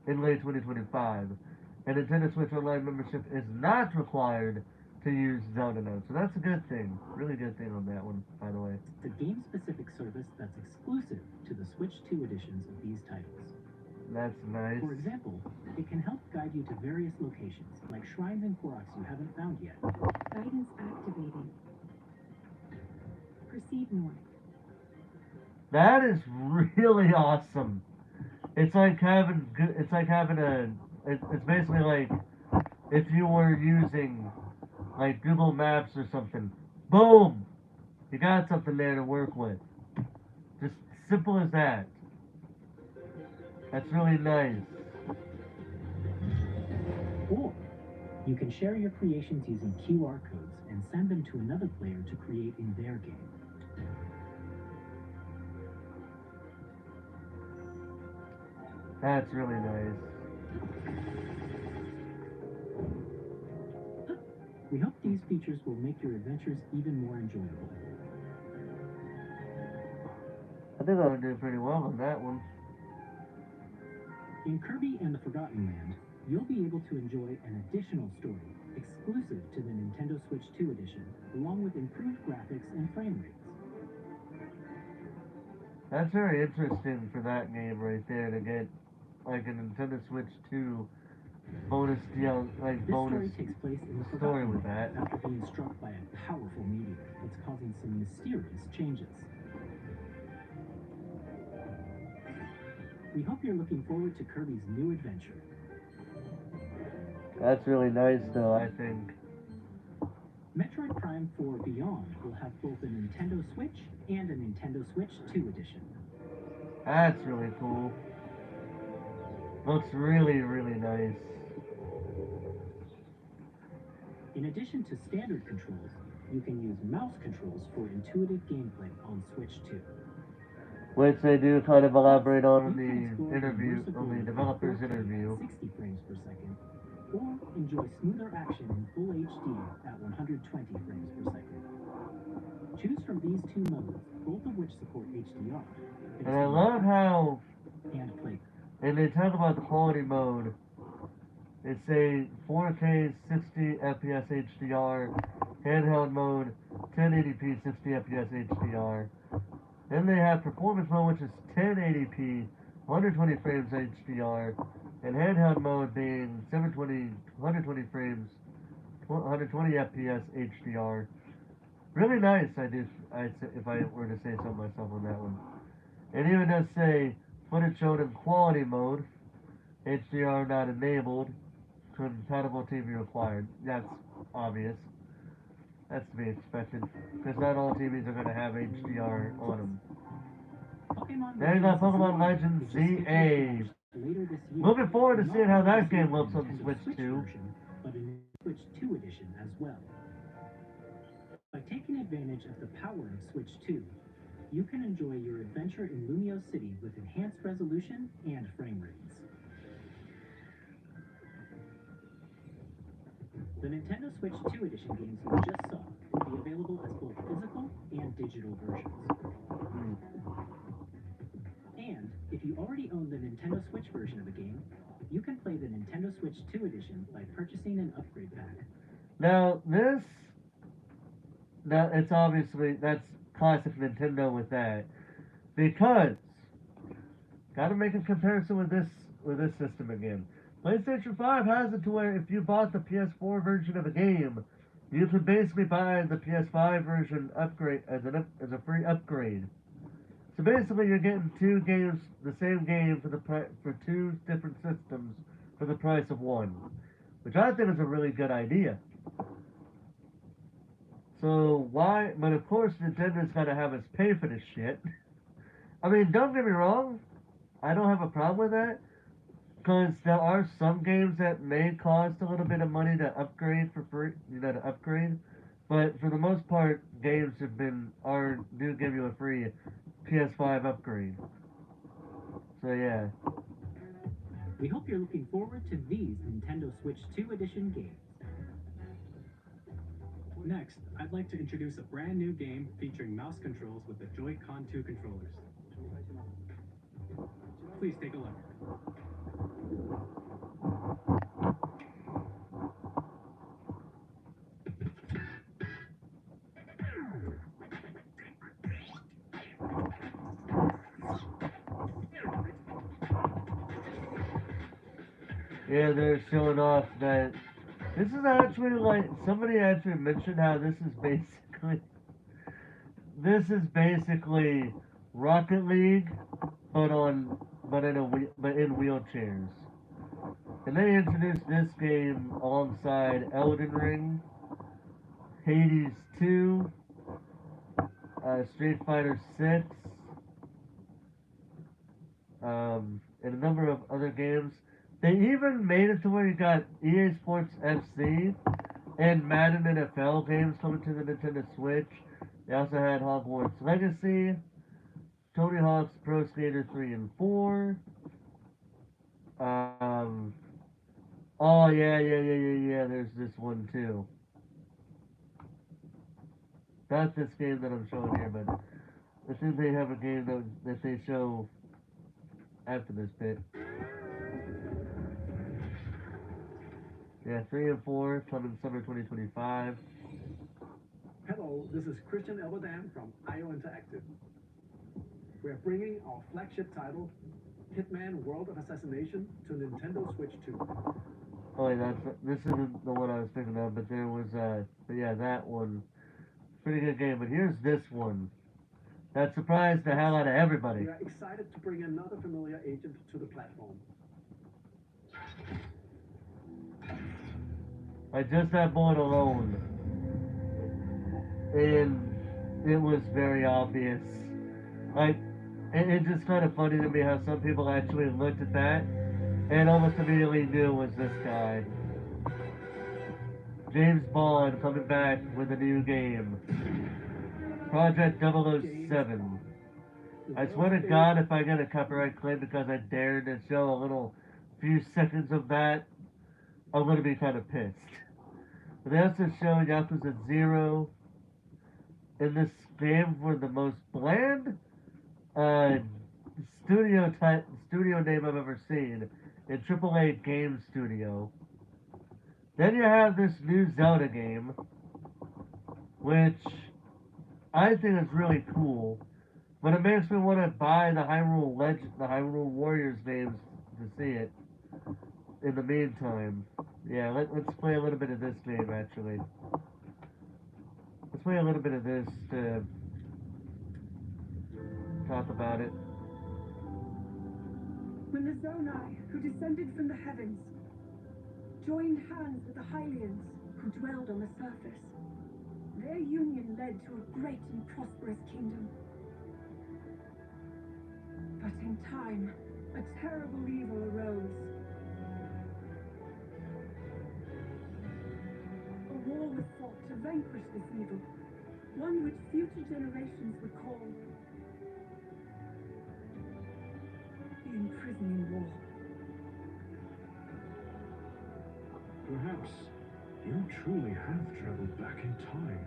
Speaker 1: in late 2025. And Nintendo Switch Online membership is not required to use Zelda Notes. So that's a good thing. Really good thing on that one, by the way.
Speaker 3: It's a game-specific service that's exclusive to the Switch 2 editions of these titles.
Speaker 1: That's nice.
Speaker 3: For example, it can help guide you to various locations, like shrines and Koroks you haven't found yet.
Speaker 5: Guidance activated. Proceed north.
Speaker 1: That is really awesome. It's like having it's basically like if you were using like Google Maps or something. Boom! You got something there to work with. Just simple as that. That's really nice.
Speaker 3: Or you can share your creations using QR codes and send them to another player to create in their game.
Speaker 1: That's really nice.
Speaker 3: We hope these features will make your adventures even more enjoyable.
Speaker 1: I think I would do pretty well on that one.
Speaker 3: In Kirby and the Forgotten Land, you'll be able to enjoy an additional story exclusive to the Nintendo Switch 2 edition, along with improved graphics and frame rates.
Speaker 1: That's very interesting for that game right there to get like a Nintendo Switch 2 bonus deal, like
Speaker 3: This
Speaker 1: bonus
Speaker 3: story takes place in the
Speaker 1: story
Speaker 3: Forgotten
Speaker 1: with
Speaker 3: Land
Speaker 1: that.
Speaker 3: after being struck by a powerful meteor that's causing some mysterious changes. We hope you're looking forward to Kirby's new adventure.
Speaker 1: That's really nice though, I think.
Speaker 3: Metroid Prime 4 Beyond will have both a Nintendo Switch and a Nintendo Switch 2 edition.
Speaker 1: That's really cool. Looks really, really nice.
Speaker 3: In addition to standard controls, you can use mouse controls for intuitive gameplay on Switch 2.
Speaker 1: Which they do kind of elaborate on in
Speaker 3: You can
Speaker 1: the
Speaker 3: explore
Speaker 1: interview,
Speaker 3: immersive
Speaker 1: on the
Speaker 3: worlds
Speaker 1: developer's
Speaker 3: at 4K
Speaker 1: interview.
Speaker 3: at 60 frames per second, or enjoy smoother action in full HD at 120 frames per second. Choose from these two modes, both of which support HDR.
Speaker 1: And I love how,
Speaker 3: And play.
Speaker 1: and they talk about the quality mode. It's a 4K 60 FPS HDR, handheld mode, 1080p 60 FPS HDR. Then they have performance mode, which is 1080p, 120 frames HDR, and handheld mode being 120 frames, 120 FPS HDR. Really nice, if I were to say so myself on that one. It even does say footage shown in quality mode, HDR not enabled, compatible TV required. That's obvious. That's to be expected, because not all TVs are going to have HDR on them.
Speaker 3: Pokemon
Speaker 1: Then you got
Speaker 3: Legends
Speaker 1: Pokemon
Speaker 3: ZA,
Speaker 1: Legends
Speaker 3: which is scheduled to
Speaker 1: ZA.
Speaker 3: launch later this year.
Speaker 1: Looking forward to
Speaker 3: will
Speaker 1: seeing
Speaker 3: not
Speaker 1: how
Speaker 3: only
Speaker 1: that game
Speaker 3: receive the
Speaker 1: looks on the
Speaker 3: Nintendo
Speaker 1: Switch 2.
Speaker 3: version, but a Switch 2 edition as well. By taking advantage of the power of Switch 2, you can enjoy your adventure in Lumio City with enhanced resolution and frame rates. The Nintendo Switch 2 edition games you just saw will be available as both physical and digital versions. And if you already own the Nintendo Switch version of a game, you can play the Nintendo Switch 2 edition by purchasing an upgrade pack.
Speaker 1: Now it's obviously, that's classic Nintendo with that, because gotta make a comparison with this system again. PlayStation 5 has it to where if you bought the PS4 version of a game, you can basically buy the PS5 version upgrade as a free upgrade. So basically, you're getting two games, the same game for two different systems for the price of one, which I think is a really good idea. So why? But of course, Nintendo's got to have us pay for this shit. I mean, don't get me wrong, I don't have a problem with that, because there are some games that may cost a little bit of money to upgrade for free, to upgrade. But for the most part, games do give you a free PS5 upgrade. So yeah.
Speaker 3: We hope you're looking forward to these Nintendo Switch 2 edition games.
Speaker 2: Next, I'd like to introduce a brand new game featuring mouse controls with the Joy-Con 2 controllers. Please take a look.
Speaker 1: Yeah, they're showing off that this is actually like somebody actually mentioned how this is basically Rocket League, but in wheelchairs. And they introduced this game alongside Elden Ring, Hades 2, Street Fighter 6, and a number of other games. They even made it to where you got EA Sports FC and Madden NFL games coming to the Nintendo Switch. They also had Hogwarts Legacy, Tony Hawk's Pro Skater 3 and 4. Oh yeah. There's this one too. Not this game that I'm showing here, but I think they have a game that they show after this bit. Yeah, 3 and 4 coming summer 2025.
Speaker 6: Hello, this is Christian Elberdam from IO Interactive. We're bringing our flagship title, Hitman World of Assassination, to Nintendo Switch 2.
Speaker 1: Oh, yeah, this isn't the one I was thinking of, but there was, but yeah, that one. Pretty good game, but here's this one. That surprised the hell out of everybody.
Speaker 6: We are excited to bring another familiar agent to the platform.
Speaker 1: Like, just that bullet alone. And it was very obvious. Like, it's just kind of funny to me how some people actually looked at that and almost immediately knew it was this guy. James Bond coming back with a new game. Project 007. I swear to God, if I get a copyright claim because I dared to show a few seconds of that, I'm gonna be kind of pissed. But they also show Yakuza 0 in this game for the most bland studio name I've ever seen in AAA Game Studio. Then you have this new Zelda game, which I think is really cool, but it makes me want to buy the Hyrule Warriors games to see it. In the meantime, yeah, let's play a little bit of this game actually. Let's play a little bit of this to talk about it.
Speaker 7: When the Zonai, who descended from the heavens, joined hands with the Hylians, who dwelled on the surface, Their union led to a great and prosperous kingdom. But in time, a terrible evil arose. A war was fought to vanquish this evil, one which future generations would call the Imprisoning War.
Speaker 6: Perhaps you truly have traveled back in time.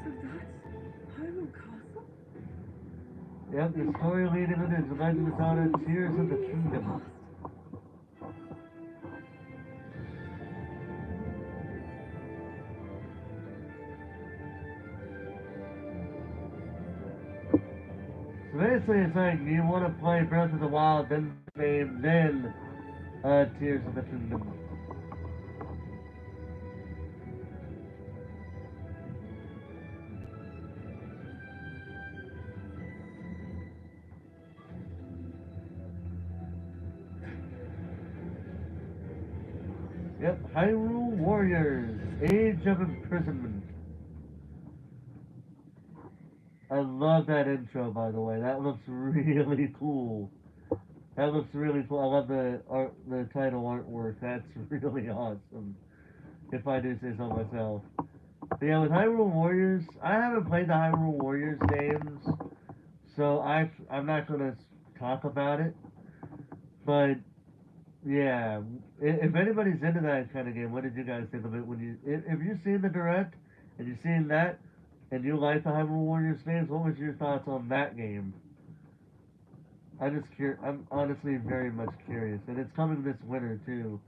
Speaker 7: So that's Hyrule Castle?
Speaker 1: Yep, the story leading into The Legend of Zelda Tears of the Kingdom. So basically it's like you want to play Breath of the Wild, then game, then Tears of the Kingdom. Yep, Hyrule Warriors, Age of Imprisonment. I love that intro, by the way. That looks really cool. That looks really cool. I love the art, the title artwork. That's really awesome. If I do say so myself. But yeah, with Hyrule Warriors, I haven't played the Hyrule Warriors games, so I'm not gonna talk about it. But yeah, if anybody's into that kind of game, what did you guys think of it? When you, if you've seen the direct and you've seen that, and you like the Hyrule Warriors games, what was your thoughts on that game? I'm honestly very much curious, and it's coming this winter too,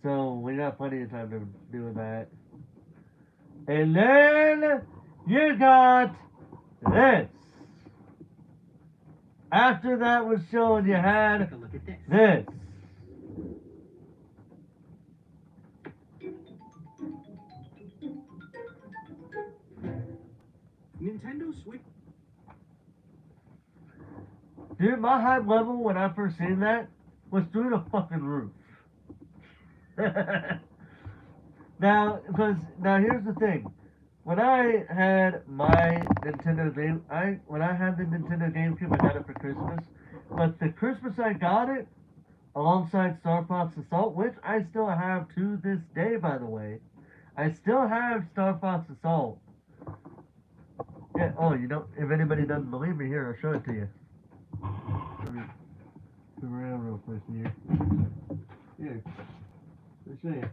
Speaker 1: so we got plenty of time to do that. And then you got this. After that was shown, you had
Speaker 3: Take a look at this.
Speaker 1: this.
Speaker 4: Nintendo Switch.
Speaker 1: Dude, my hype level when I first seen that was through the fucking roof. now, here's the thing. When I had my Nintendo game, when I had the Nintendo GameCube, I got it for Christmas. But the Christmas I got it, alongside Star Fox Assault, which I still have to this day, by the way. I still have Star Fox Assault. Yeah. Oh, you know, if anybody doesn't believe me, here I'll show it to you. Let me move around real quick here. Here, let me show you.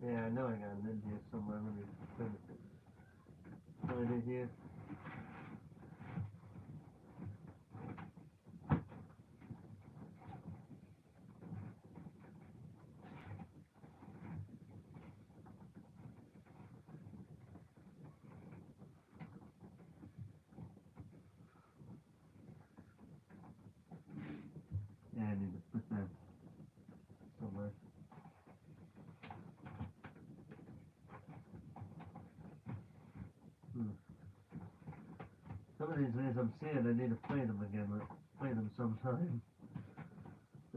Speaker 1: Yeah, I know I got it in here somewhere. Let me find it here. Yeah, I need to put that somewhere. Some of these things I'm seeing, I need to play them again, but play them sometime.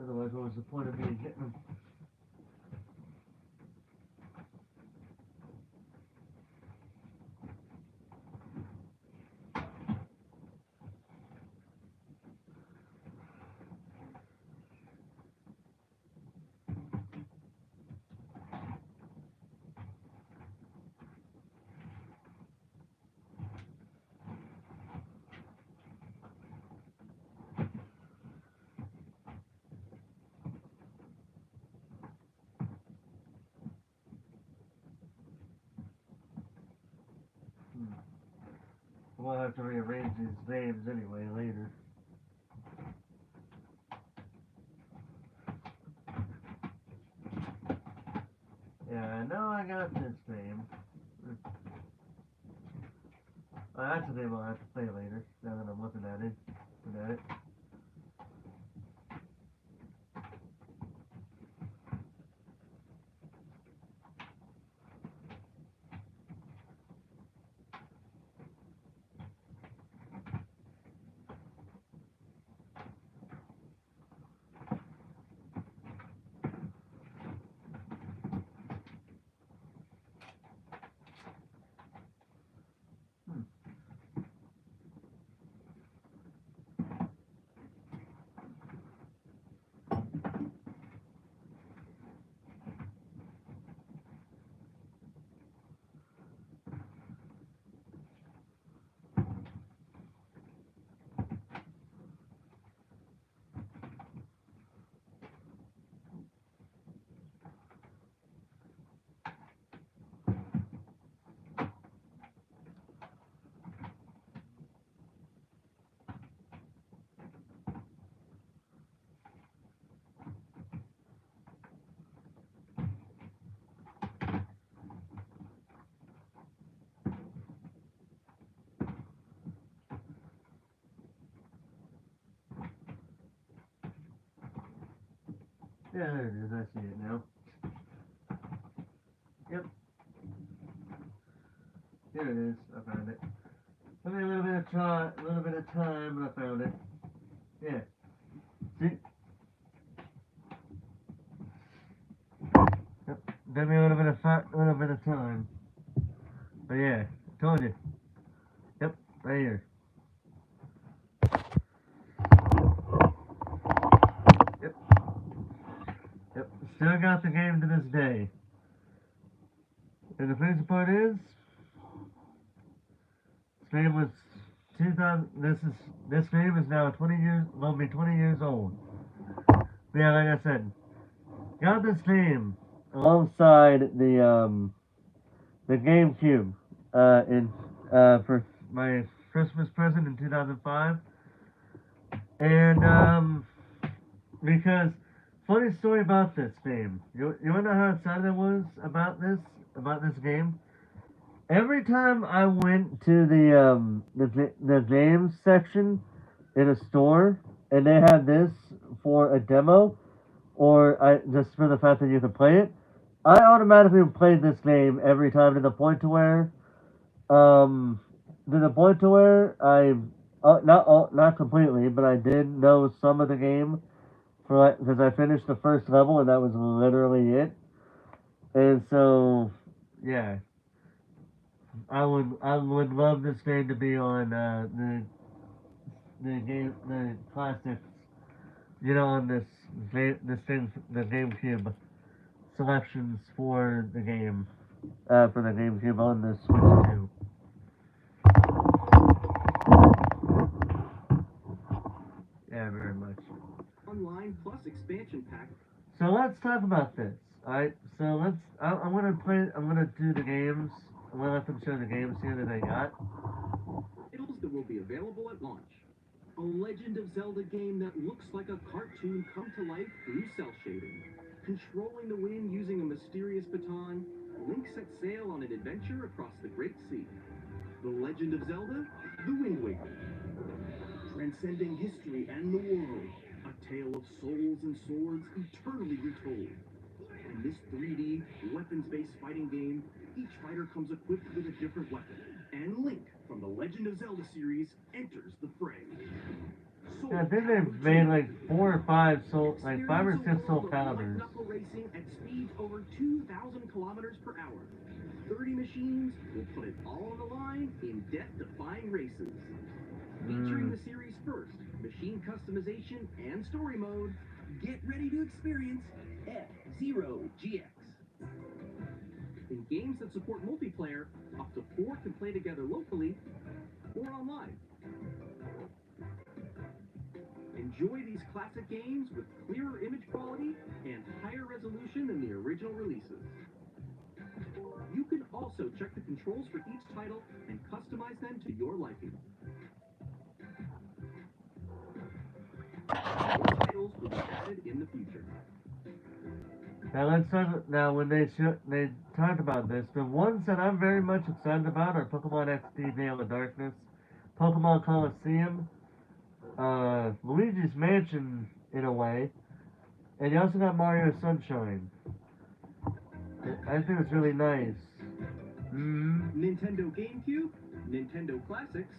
Speaker 1: Otherwise, what was the point of me getting them? we'll have to rearrange these names anyway later. Yeah, I know I got this name. Oh, that's a name I'll have to play later, now that I'm looking at it. Yeah, there it is. I see it now. Yep. Here it is. I found it. Took me a little bit of time, but I found it. Yeah. See? Yep. Took me a little bit of time. But yeah, told you. Yep, right here. Yep. Yep. Still got the game to this day. And the crazy part is, this game was 2000. This game is now 20 years. Will be 20 years old. But yeah, like I said, got this game alongside the GameCube for my Christmas present in 2005, and because funny story about this game. You wanna know how excited I was about this game? Every time I went to the games section in a store and they had this for a demo, or just for the fact that you could play it, I automatically played this game every time to the point to where I not completely, but I did know some of the game for because I finished the first level and that was literally it. And so, yeah, I would love this game to be on the classics, on the GameCube selections for the game, for the GameCube on the Switch 2. Yeah, very much.
Speaker 4: Online plus expansion pack.
Speaker 1: So let's talk about this. Alright, so I'm gonna do the games. I'm gonna let them show the games here that I got.
Speaker 4: Titles that will be available at launch. A Legend of Zelda game that looks like a cartoon come to life through cell shading. Controlling the wind using a mysterious baton, Link sets sail on an adventure across the Great Sea. The Legend of Zelda, The Wind Waker. Transcending history and the world, a tale of souls and swords eternally retold. In this 3D, weapons-based fighting game, each fighter comes equipped with a different weapon, and Link from the Legend of Zelda series enters the fray.
Speaker 1: Yeah, I think they've made like 4 or 5 like 5 or 6 Soul Calibers.
Speaker 4: Knuckle racing at speeds over 2,000 kilometers per hour. 30 machines will put it all on the line in death-defying races. Featuring the series' first machine customization and story mode, get ready to experience F-Zero GX. In games that support multiplayer, up to 4 can play together locally or online. Enjoy these classic games with clearer image quality and higher resolution than the original releases. You can also also check the controls for each title and customize them to your liking. More titles will be added in the future.
Speaker 1: Now let's talk. Now when they talked about this, the ones that I'm very much excited about are Pokemon XD Veil of Darkness, Pokemon Coliseum, Luigi's Mansion in a way, and you also got Mario Sunshine. I think it's really nice.
Speaker 4: Nintendo GameCube, Nintendo Classics,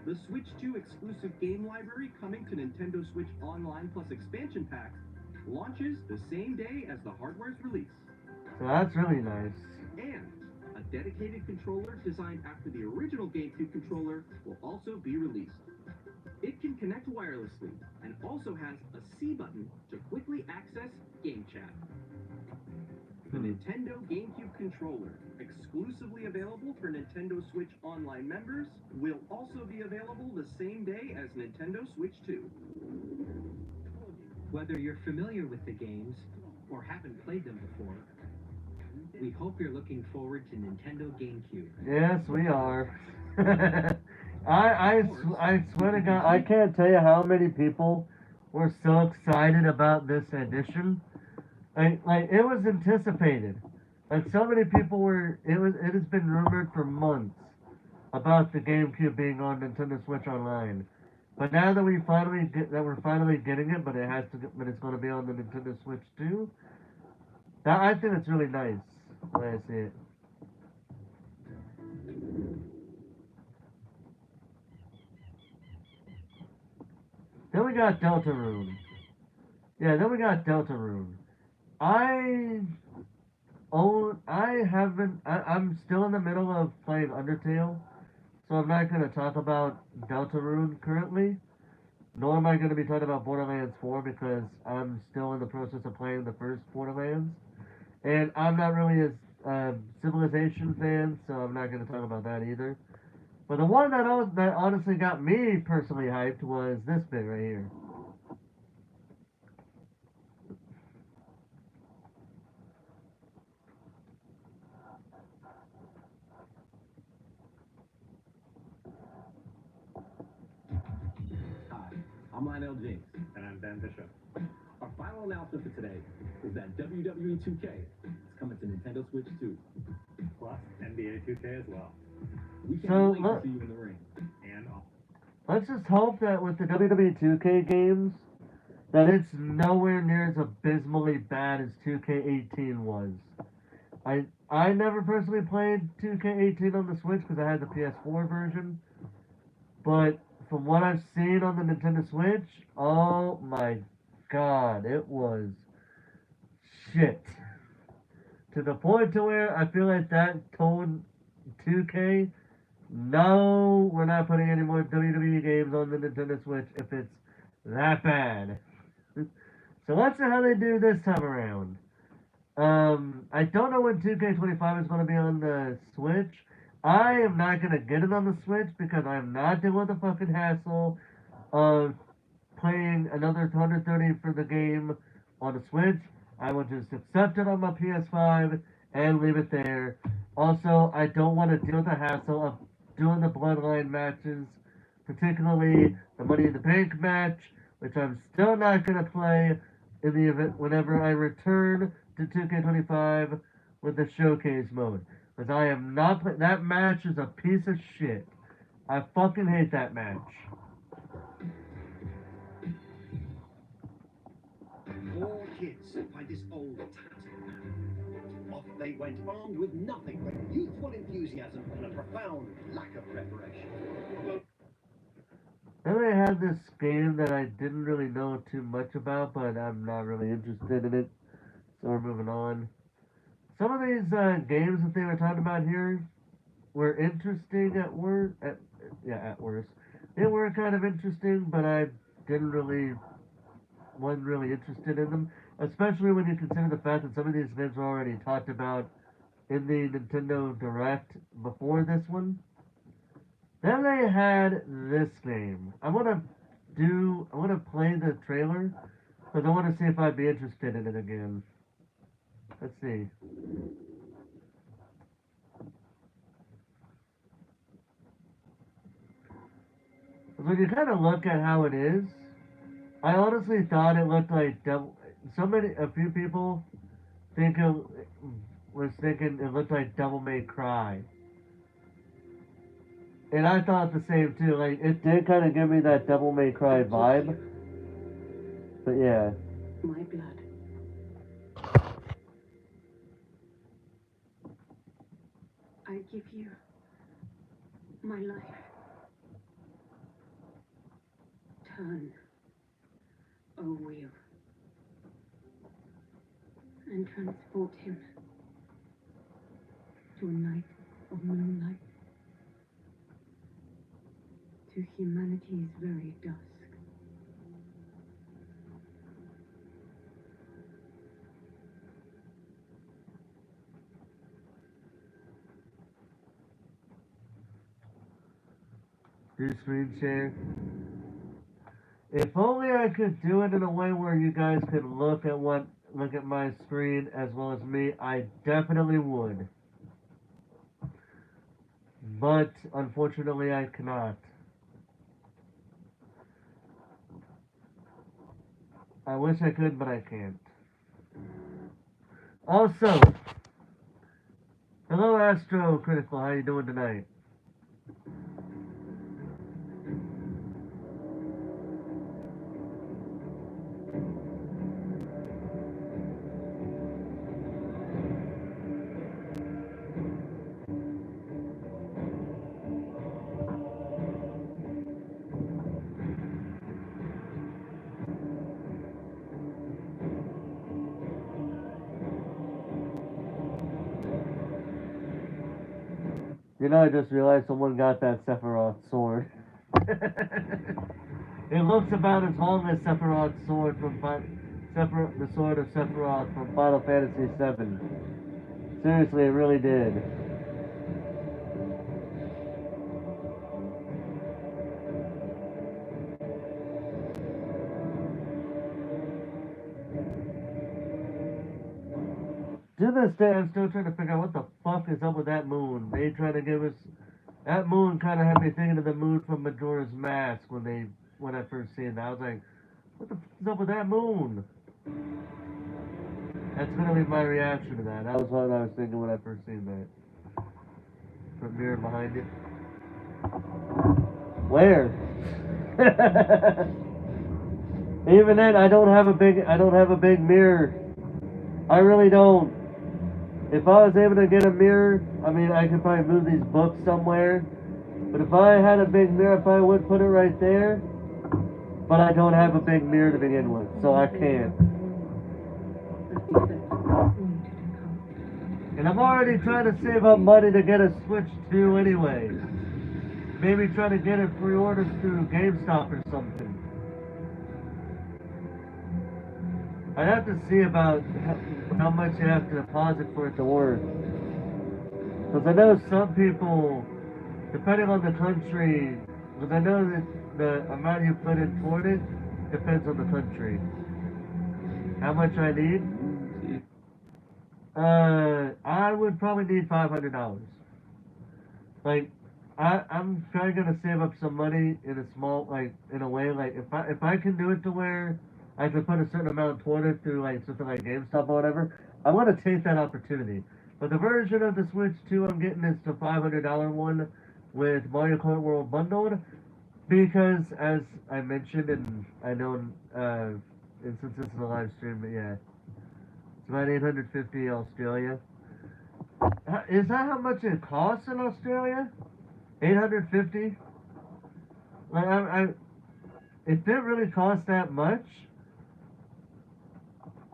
Speaker 4: the Switch 2 exclusive game library coming to Nintendo Switch Online plus expansion packs launches the same day as the hardware's release.
Speaker 1: So that's really nice.
Speaker 4: And a dedicated controller designed after the original GameCube controller will also be released. It can connect wirelessly and also has a C button to quickly access Game Chat. The Nintendo GameCube controller, exclusively available for Nintendo Switch Online members, will also be available the same day as Nintendo Switch 2.
Speaker 3: Whether you're familiar with the games or haven't played them before, we hope you're looking forward to Nintendo GameCube.
Speaker 1: Yes, we are. I swear to God, I can't tell you how many people were so excited about this edition. Like it was anticipated. Like so many people were. It has been rumored for months about the GameCube being on Nintendo Switch Online. But now that we're finally getting it, but it's going to be on the Nintendo Switch too. I think it's really nice when I see it. Then we got Deltarune. Yeah, then we got Deltarune. I'm still in the middle of playing Undertale, so I'm not going to talk about Deltarune currently, nor am I going to be talking about Borderlands 4 because I'm still in the process of playing the first Borderlands, and I'm not really a Civilization fan, so I'm not going to talk about that either. But the one that honestly got me personally hyped was this bit right here.
Speaker 4: Hi, I'm Lionel James. And I'm Ben Bishop. Our final announcement for today is that WWE 2K is coming to Nintendo Switch 2. Plus NBA 2K as well. We can't wait to see you in the ring. And
Speaker 1: let's just hope that with the WWE 2K games, that it's nowhere near as abysmally bad as 2K18 was. I never personally played 2K18 on the Switch because I had the PS4 version, but from what I've seen on the Nintendo Switch, oh my God, it was shit. To the point to where I feel like that told 2K, no, we're not putting any more WWE games on the Nintendo Switch if it's that bad. So let's see how they do this time around. I don't know when 2K25 is going to be on the Switch. I am not going to get it on the Switch because I'm not doing the fucking hassle of playing another $130 for the game on the Switch. I will just accept it on my PS5 and leave it there. Also, I don't want to deal with the hassle of doing the Bloodline matches, particularly the Money in the Bank match, which I'm still not going to play in the event whenever I return to 2K25 with the showcase mode. Because I am not that match is a piece of shit. I fucking hate that match.
Speaker 8: Four kids by this old tattered man. Off they went, armed with nothing but youthful enthusiasm and a profound lack of preparation.
Speaker 1: Then they had this game that I didn't really know too much about, but I'm not really interested in it. So we're moving on. Some of these games that they were talking about here were interesting at worst. At worst. They were kind of interesting, but I wasn't really interested in them. Especially when you consider the fact that some of these games were already talked about in the Nintendo Direct before this one. Then they had this game. I want to play the trailer because I want to see if I'd be interested in it again. Let's see. When you kind of look at how it is, I honestly thought it looked like a few people think it was thinking it looked like Devil May Cry. And I thought the same too. Like, it did kind of give me that Devil May Cry vibe. But yeah.
Speaker 5: My blood. I give you my life. Turn, O wheel, and transport him to a night of moonlight, to humanity's very dusk.
Speaker 1: Do screen share. If only I could do it in a way where you guys could look at my screen as well as me, I definitely would. But unfortunately I cannot. I wish I could, but I can't. Also, hello Astro Critical, how you doing tonight? You know, I just realized someone got that Sephiroth sword. It looks about as long as Sephiroth's sword from the sword of Sephiroth from Final Fantasy VII. Seriously, it really did. To this day, I'm still trying to figure out what the fuck is up with that moon. They trying to give us... That moon kind of had me thinking of the moon from Majora's Mask when I first seen it. I was like, what the fuck is up with that moon? That's gonna be my reaction to that. That was what I was thinking when I first seen that. The mirror behind it. Where? Even then, I don't have a big mirror. I really don't. If I was able to get a mirror, I mean, I could probably move these books somewhere. But if I had a big mirror, I probably would put it right there. But I don't have a big mirror to begin with, so I can't. And I'm already trying to save up money to get a Switch 2 anyway. Maybe try to get it pre-ordered through GameStop or something. I'd have to see about how much you have to deposit for it to work. Because I know some people, depending on the country, because I know that the amount you put in toward it depends on the country. How much I need? I would probably need $500. Like, I'm probably gonna save up some money in a small, like, in a way, like, if I can do it to where I can put a certain amount toward it through, like, something like GameStop or whatever, I'm gonna take that opportunity. But the version of the Switch 2 I'm getting is the $500 one with Mario Kart World bundled, because, as I mentioned, and I know, and since this is a live stream, but yeah, it's about 850 Australia. Is that how much it costs in Australia? 850? Like, if it really costs that much,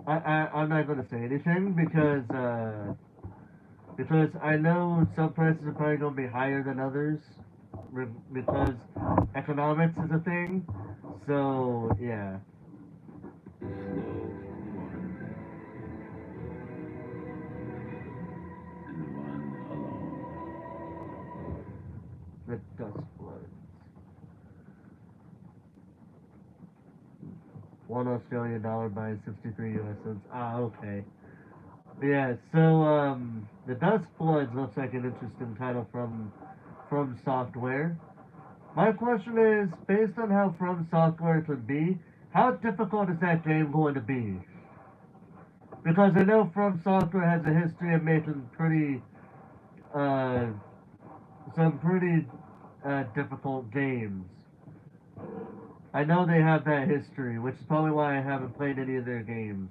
Speaker 1: I'm not going to say anything because I know some prices are probably going to be higher than others because economics is a thing. So, yeah. The Dust Bloods. $1 by 63 US cents. Ah, okay. Yeah, so, the Dust Bloods looks like an interesting title from Software. My question is, based on how From Software could be, how difficult is that game going to be? Because I know From Software has a history of making uh, some pretty difficult games. I know they have that history, which is probably why I haven't played any of their games.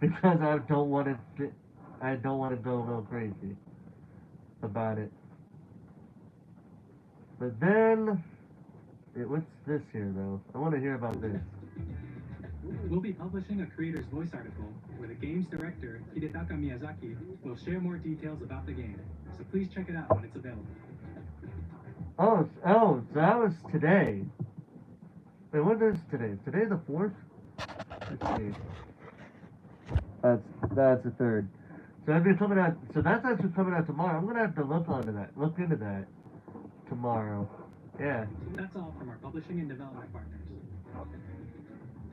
Speaker 1: Because I don't want to go a little crazy about it. But then, what's this here though? I want to hear about this.
Speaker 2: We'll be publishing a creator's voice article where the game's director, Hidetaka Miyazaki, will share more details about the game. So please check it out when it's available.
Speaker 1: Oh, so that was today. Wait, what is today? Today the 4th? Let's see. That's the 3rd. So that'd be coming out. So that's actually coming out tomorrow. I'm gonna have to look into that tomorrow. Yeah.
Speaker 2: That's all from our publishing and development partners.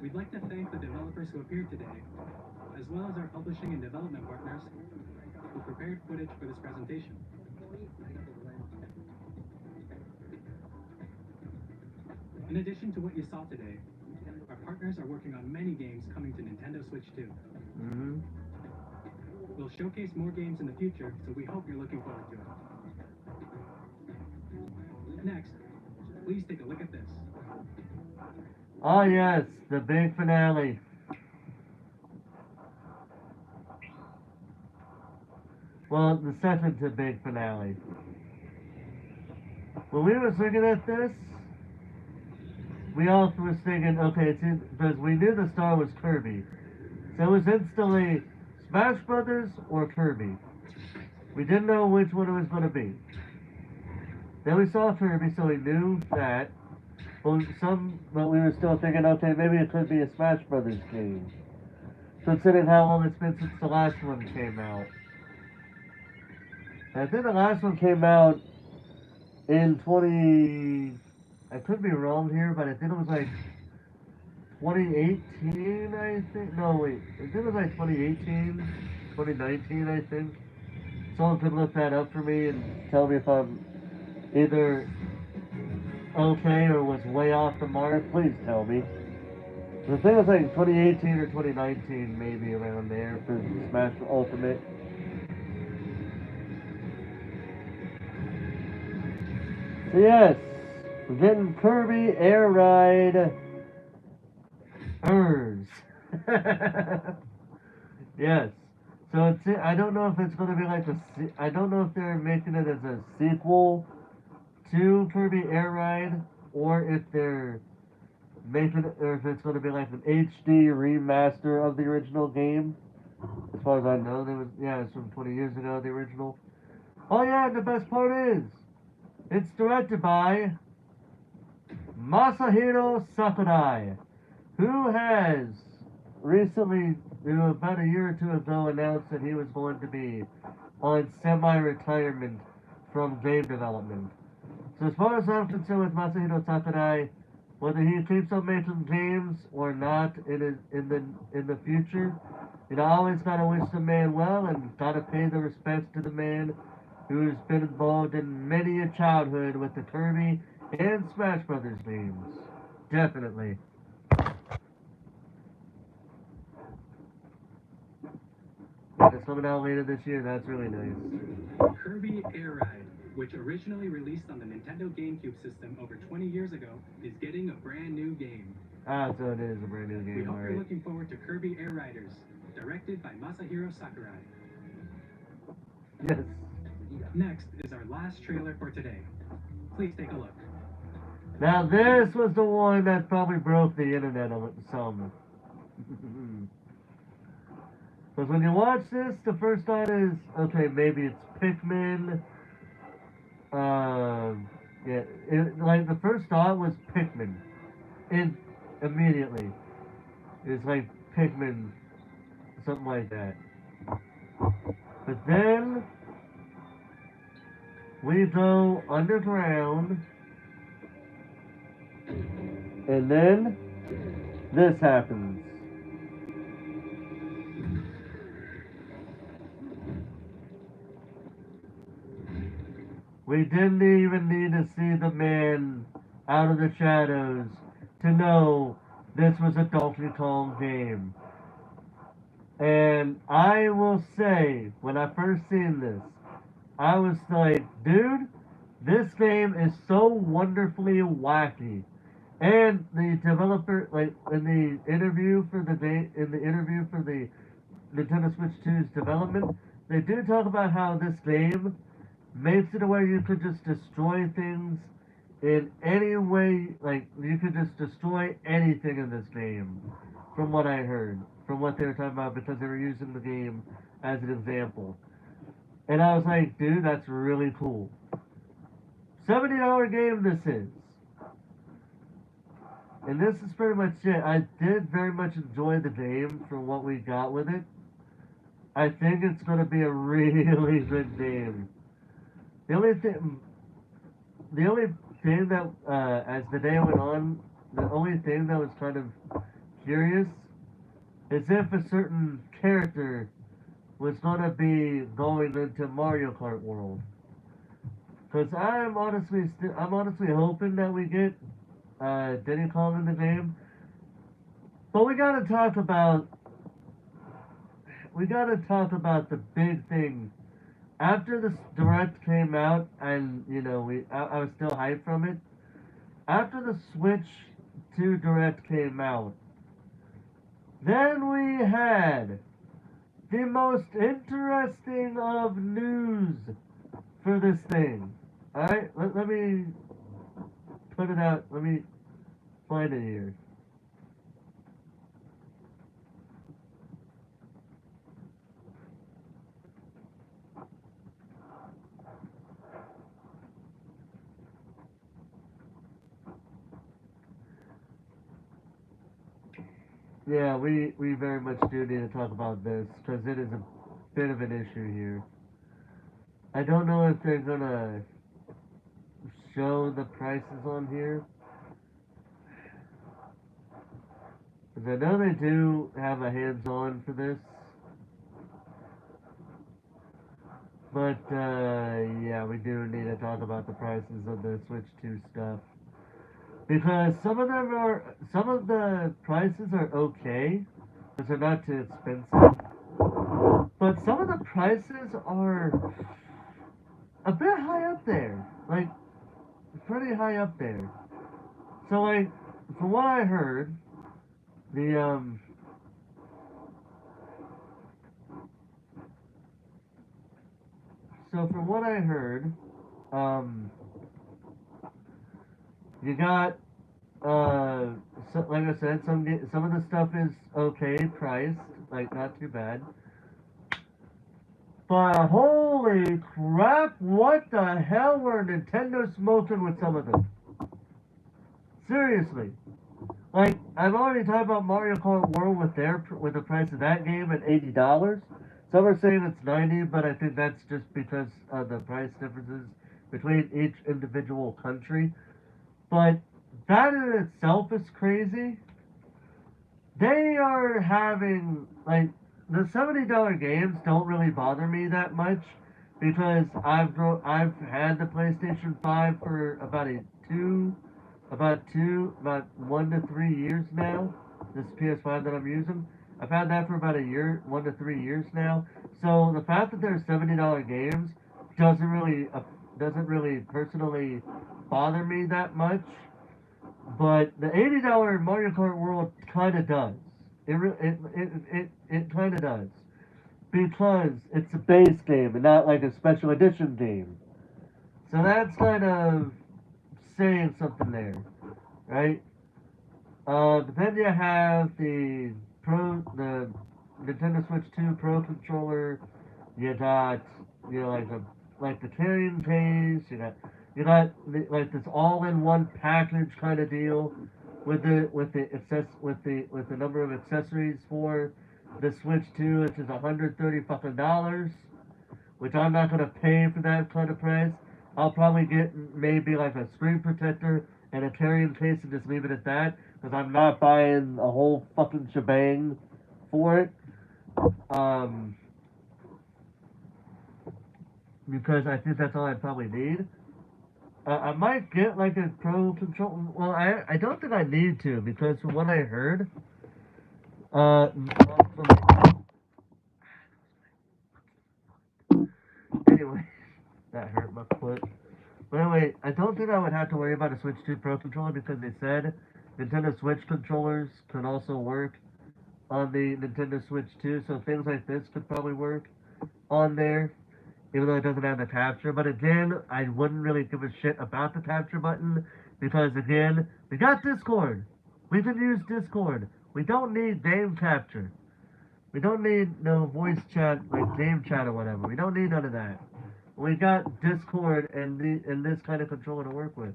Speaker 2: We'd like to thank the developers who appeared today, as well as our publishing and development partners who prepared footage for this presentation. In addition to what you saw today, our partners are working on many games coming to Nintendo Switch 2.
Speaker 1: Mm-hmm.
Speaker 2: We'll showcase more games in the future, so we hope you're looking forward to it. Next, please take a look at this.
Speaker 1: Oh yes, the big finale. Well, the second to big finale. When we were looking at this, we all was thinking, okay, because we knew the star was Kirby. So it was instantly Smash Brothers or Kirby. We didn't know which one it was going to be. Then we saw Kirby, so we knew that. But we were still thinking, okay, maybe it could be a Smash Brothers game. Considering how long it's been since the last one came out. And I think the last one came out in I could be wrong here, but I think it was like 2018, I think. No, wait. I think it was like 2018, 2019, I think. Someone could look that up for me and tell me if I'm either okay or was way off the mark. Please tell me. The thing was like 2018 or 2019, maybe around there for Smash Ultimate. So yes, we're getting Kirby Air Ride Urs. Yes. So I don't know if it's going to be like I don't know if they're making it as a sequel to Kirby Air Ride, or if they're or if it's going to be like an HD remaster of the original game. As far as I know, it's from 20 years ago, the original. Oh yeah, and the best part is, it's directed by Masahiro Sakurai, who has recently, about a year or two ago, announced that he was going to be on semi-retirement from game development. So as far as I'm concerned with Masahiro Sakurai, whether he keeps on making games or not in the future, I always gotta wish the man well and gotta pay the respects to the man who's been involved in many a childhood with the Kirby and Smash Brothers games. Definitely. It's coming out later this year. That's really nice.
Speaker 2: Kirby Air Ride, which originally released on the Nintendo GameCube system over 20 years ago, is getting a brand new game.
Speaker 1: Ah, so it is a brand new game,
Speaker 2: We hope
Speaker 1: alright.
Speaker 2: you're looking forward to Kirby Air Riders, directed by Masahiro Sakurai.
Speaker 1: Yes.
Speaker 2: Next is our last trailer for today. Please take a look.
Speaker 1: Now this was the one that probably broke the internet some. Because when you watch this, the first thought is, okay, maybe it's Pikmin. Like the first thought was Pikmin. Immediately. It's like Pikmin, something like that. But then we go underground, and then this happens. We didn't even need to see the man out of the shadows to know this was a Donkey Kong game. And I will say, when I first seen this, I was like, dude, this game is so wonderfully wacky. And the developer, like in the interview for the Nintendo Switch 2's development, they do talk about how this game makes it where you could just destroy things in any way. Like you could just destroy anything in this game, from what I heard, from what they were talking about, because they were using the game as an example. And I was like, dude, that's really cool. $70 game this is. And this is pretty much it. I did very much enjoy the game for what we got with it. I think it's going to be a really good game. The only thing that, as the day went on, the only thing that was kind of curious is if a certain character was going to be going into Mario Kart World. Because I'm honestly hoping that we get Diddy Kong in the game. But we gotta talk about the big thing. After this Direct came out, and you know, I was still hyped from it. After the Switch 2 Direct came out, then we had the most interesting of news for this thing. Alright, let me put it out. Let me find it here. Yeah, we very much do need to talk about this, because it is a bit of an issue here. I don't know if they're gonna show the prices on here. Because I know they do have a hands-on for this. But, yeah, we do need to talk about the prices of the Switch 2 stuff. Because some of the prices are okay, because they're not too expensive. But some of the prices are a bit high up there. Like, pretty high up there. So, like, from what I heard, so from what I heard, you got, so, like I said, some of the stuff is okay priced, like not too bad. But holy crap, what the hell were Nintendo smoking with some of them? Seriously. Like, I've already talked about Mario Kart World with the price of that game at $80. Some are saying it's $90, but I think that's just because of the price differences between each individual country. But that in itself is crazy. They are having, like, the $70 games don't really bother me that much, because I've had the PlayStation 5 for about 1 to 3 years now. This PS5 that I'm using, I've had that for about 1 to 3 years now. So the fact that they're $70 games doesn't really personally bother me that much. But the $80 Mario Kart World kind of does. It kind of does, because it's a base game and not like a special edition game. So that's kind of saying something there, right? But then you have the Nintendo Switch 2 Pro controller. You got like the carrying case. You got like this all-in-one package kind of deal with the number of accessories for the Switch 2, which is $130 which I'm not gonna pay for that kind of price. I'll probably get maybe like a screen protector and a carrying case and just leave it at that, because I'm not buying a whole fucking shebang for it. because I think that's all I probably need. I might get like a pro control. Well, I don't think I need to because from what I heard, anyway, that hurt my foot. But anyway, I don't think I would have to worry about a Switch 2 Pro controller because they said Nintendo Switch controllers could also work on the Nintendo Switch 2, so things like this could probably work on there, even though it doesn't have the capture. But again, I wouldn't really give a shit about the capture button because again, we got Discord. We can use Discord. We don't need game capture. We don't need no voice chat like game chat or whatever. We don't need none of that. We got Discord and this kind of controller to work with.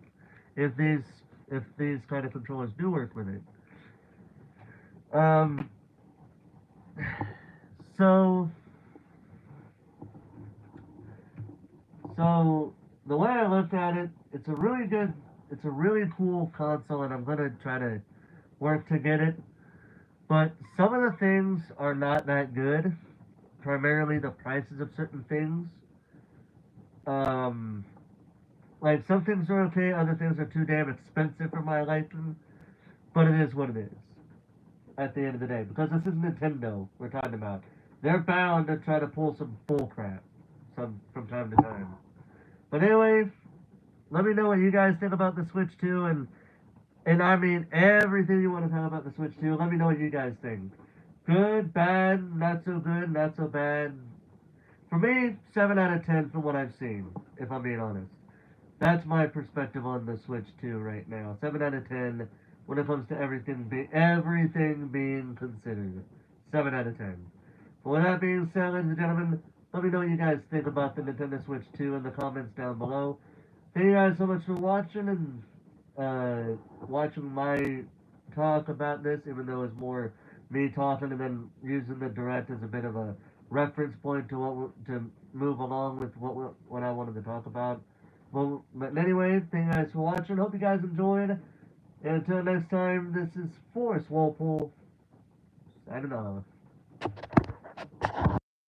Speaker 1: If these kind of controllers do work with it. Um. So the way I looked at it, it's a really cool console, and I'm gonna try to work to get it. But some of the things are not that good. Primarily the prices of certain things. Um, like some things are okay, other things are too damn expensive for my liking. But it is what it is. At the end of the day, because this is Nintendo we're talking about, they're bound to try to pull some bull crap, from time to time. But anyway, let me know what you guys think about the Switch 2, and I mean everything you want to talk about the Switch 2. Let me know what you guys think. Good, bad, not so good, not so bad. For me, 7 out of 10 from what I've seen, if I'm being honest. That's my perspective on the Switch 2 right now. 7 out of 10 when it comes to everything being considered. 7 out of 10. But with that being said, ladies and gentlemen, let me know what you guys think about the Nintendo Switch 2 in the comments down below. Thank you guys so much for watching and watching my talk about this, even though it's more me talking and then using the direct as a bit of a reference point to move along with what I wanted to talk about. Well, but anyway, thank you guys for watching. Hope you guys enjoyed. And until next time, this is Forrest Walpole signing off.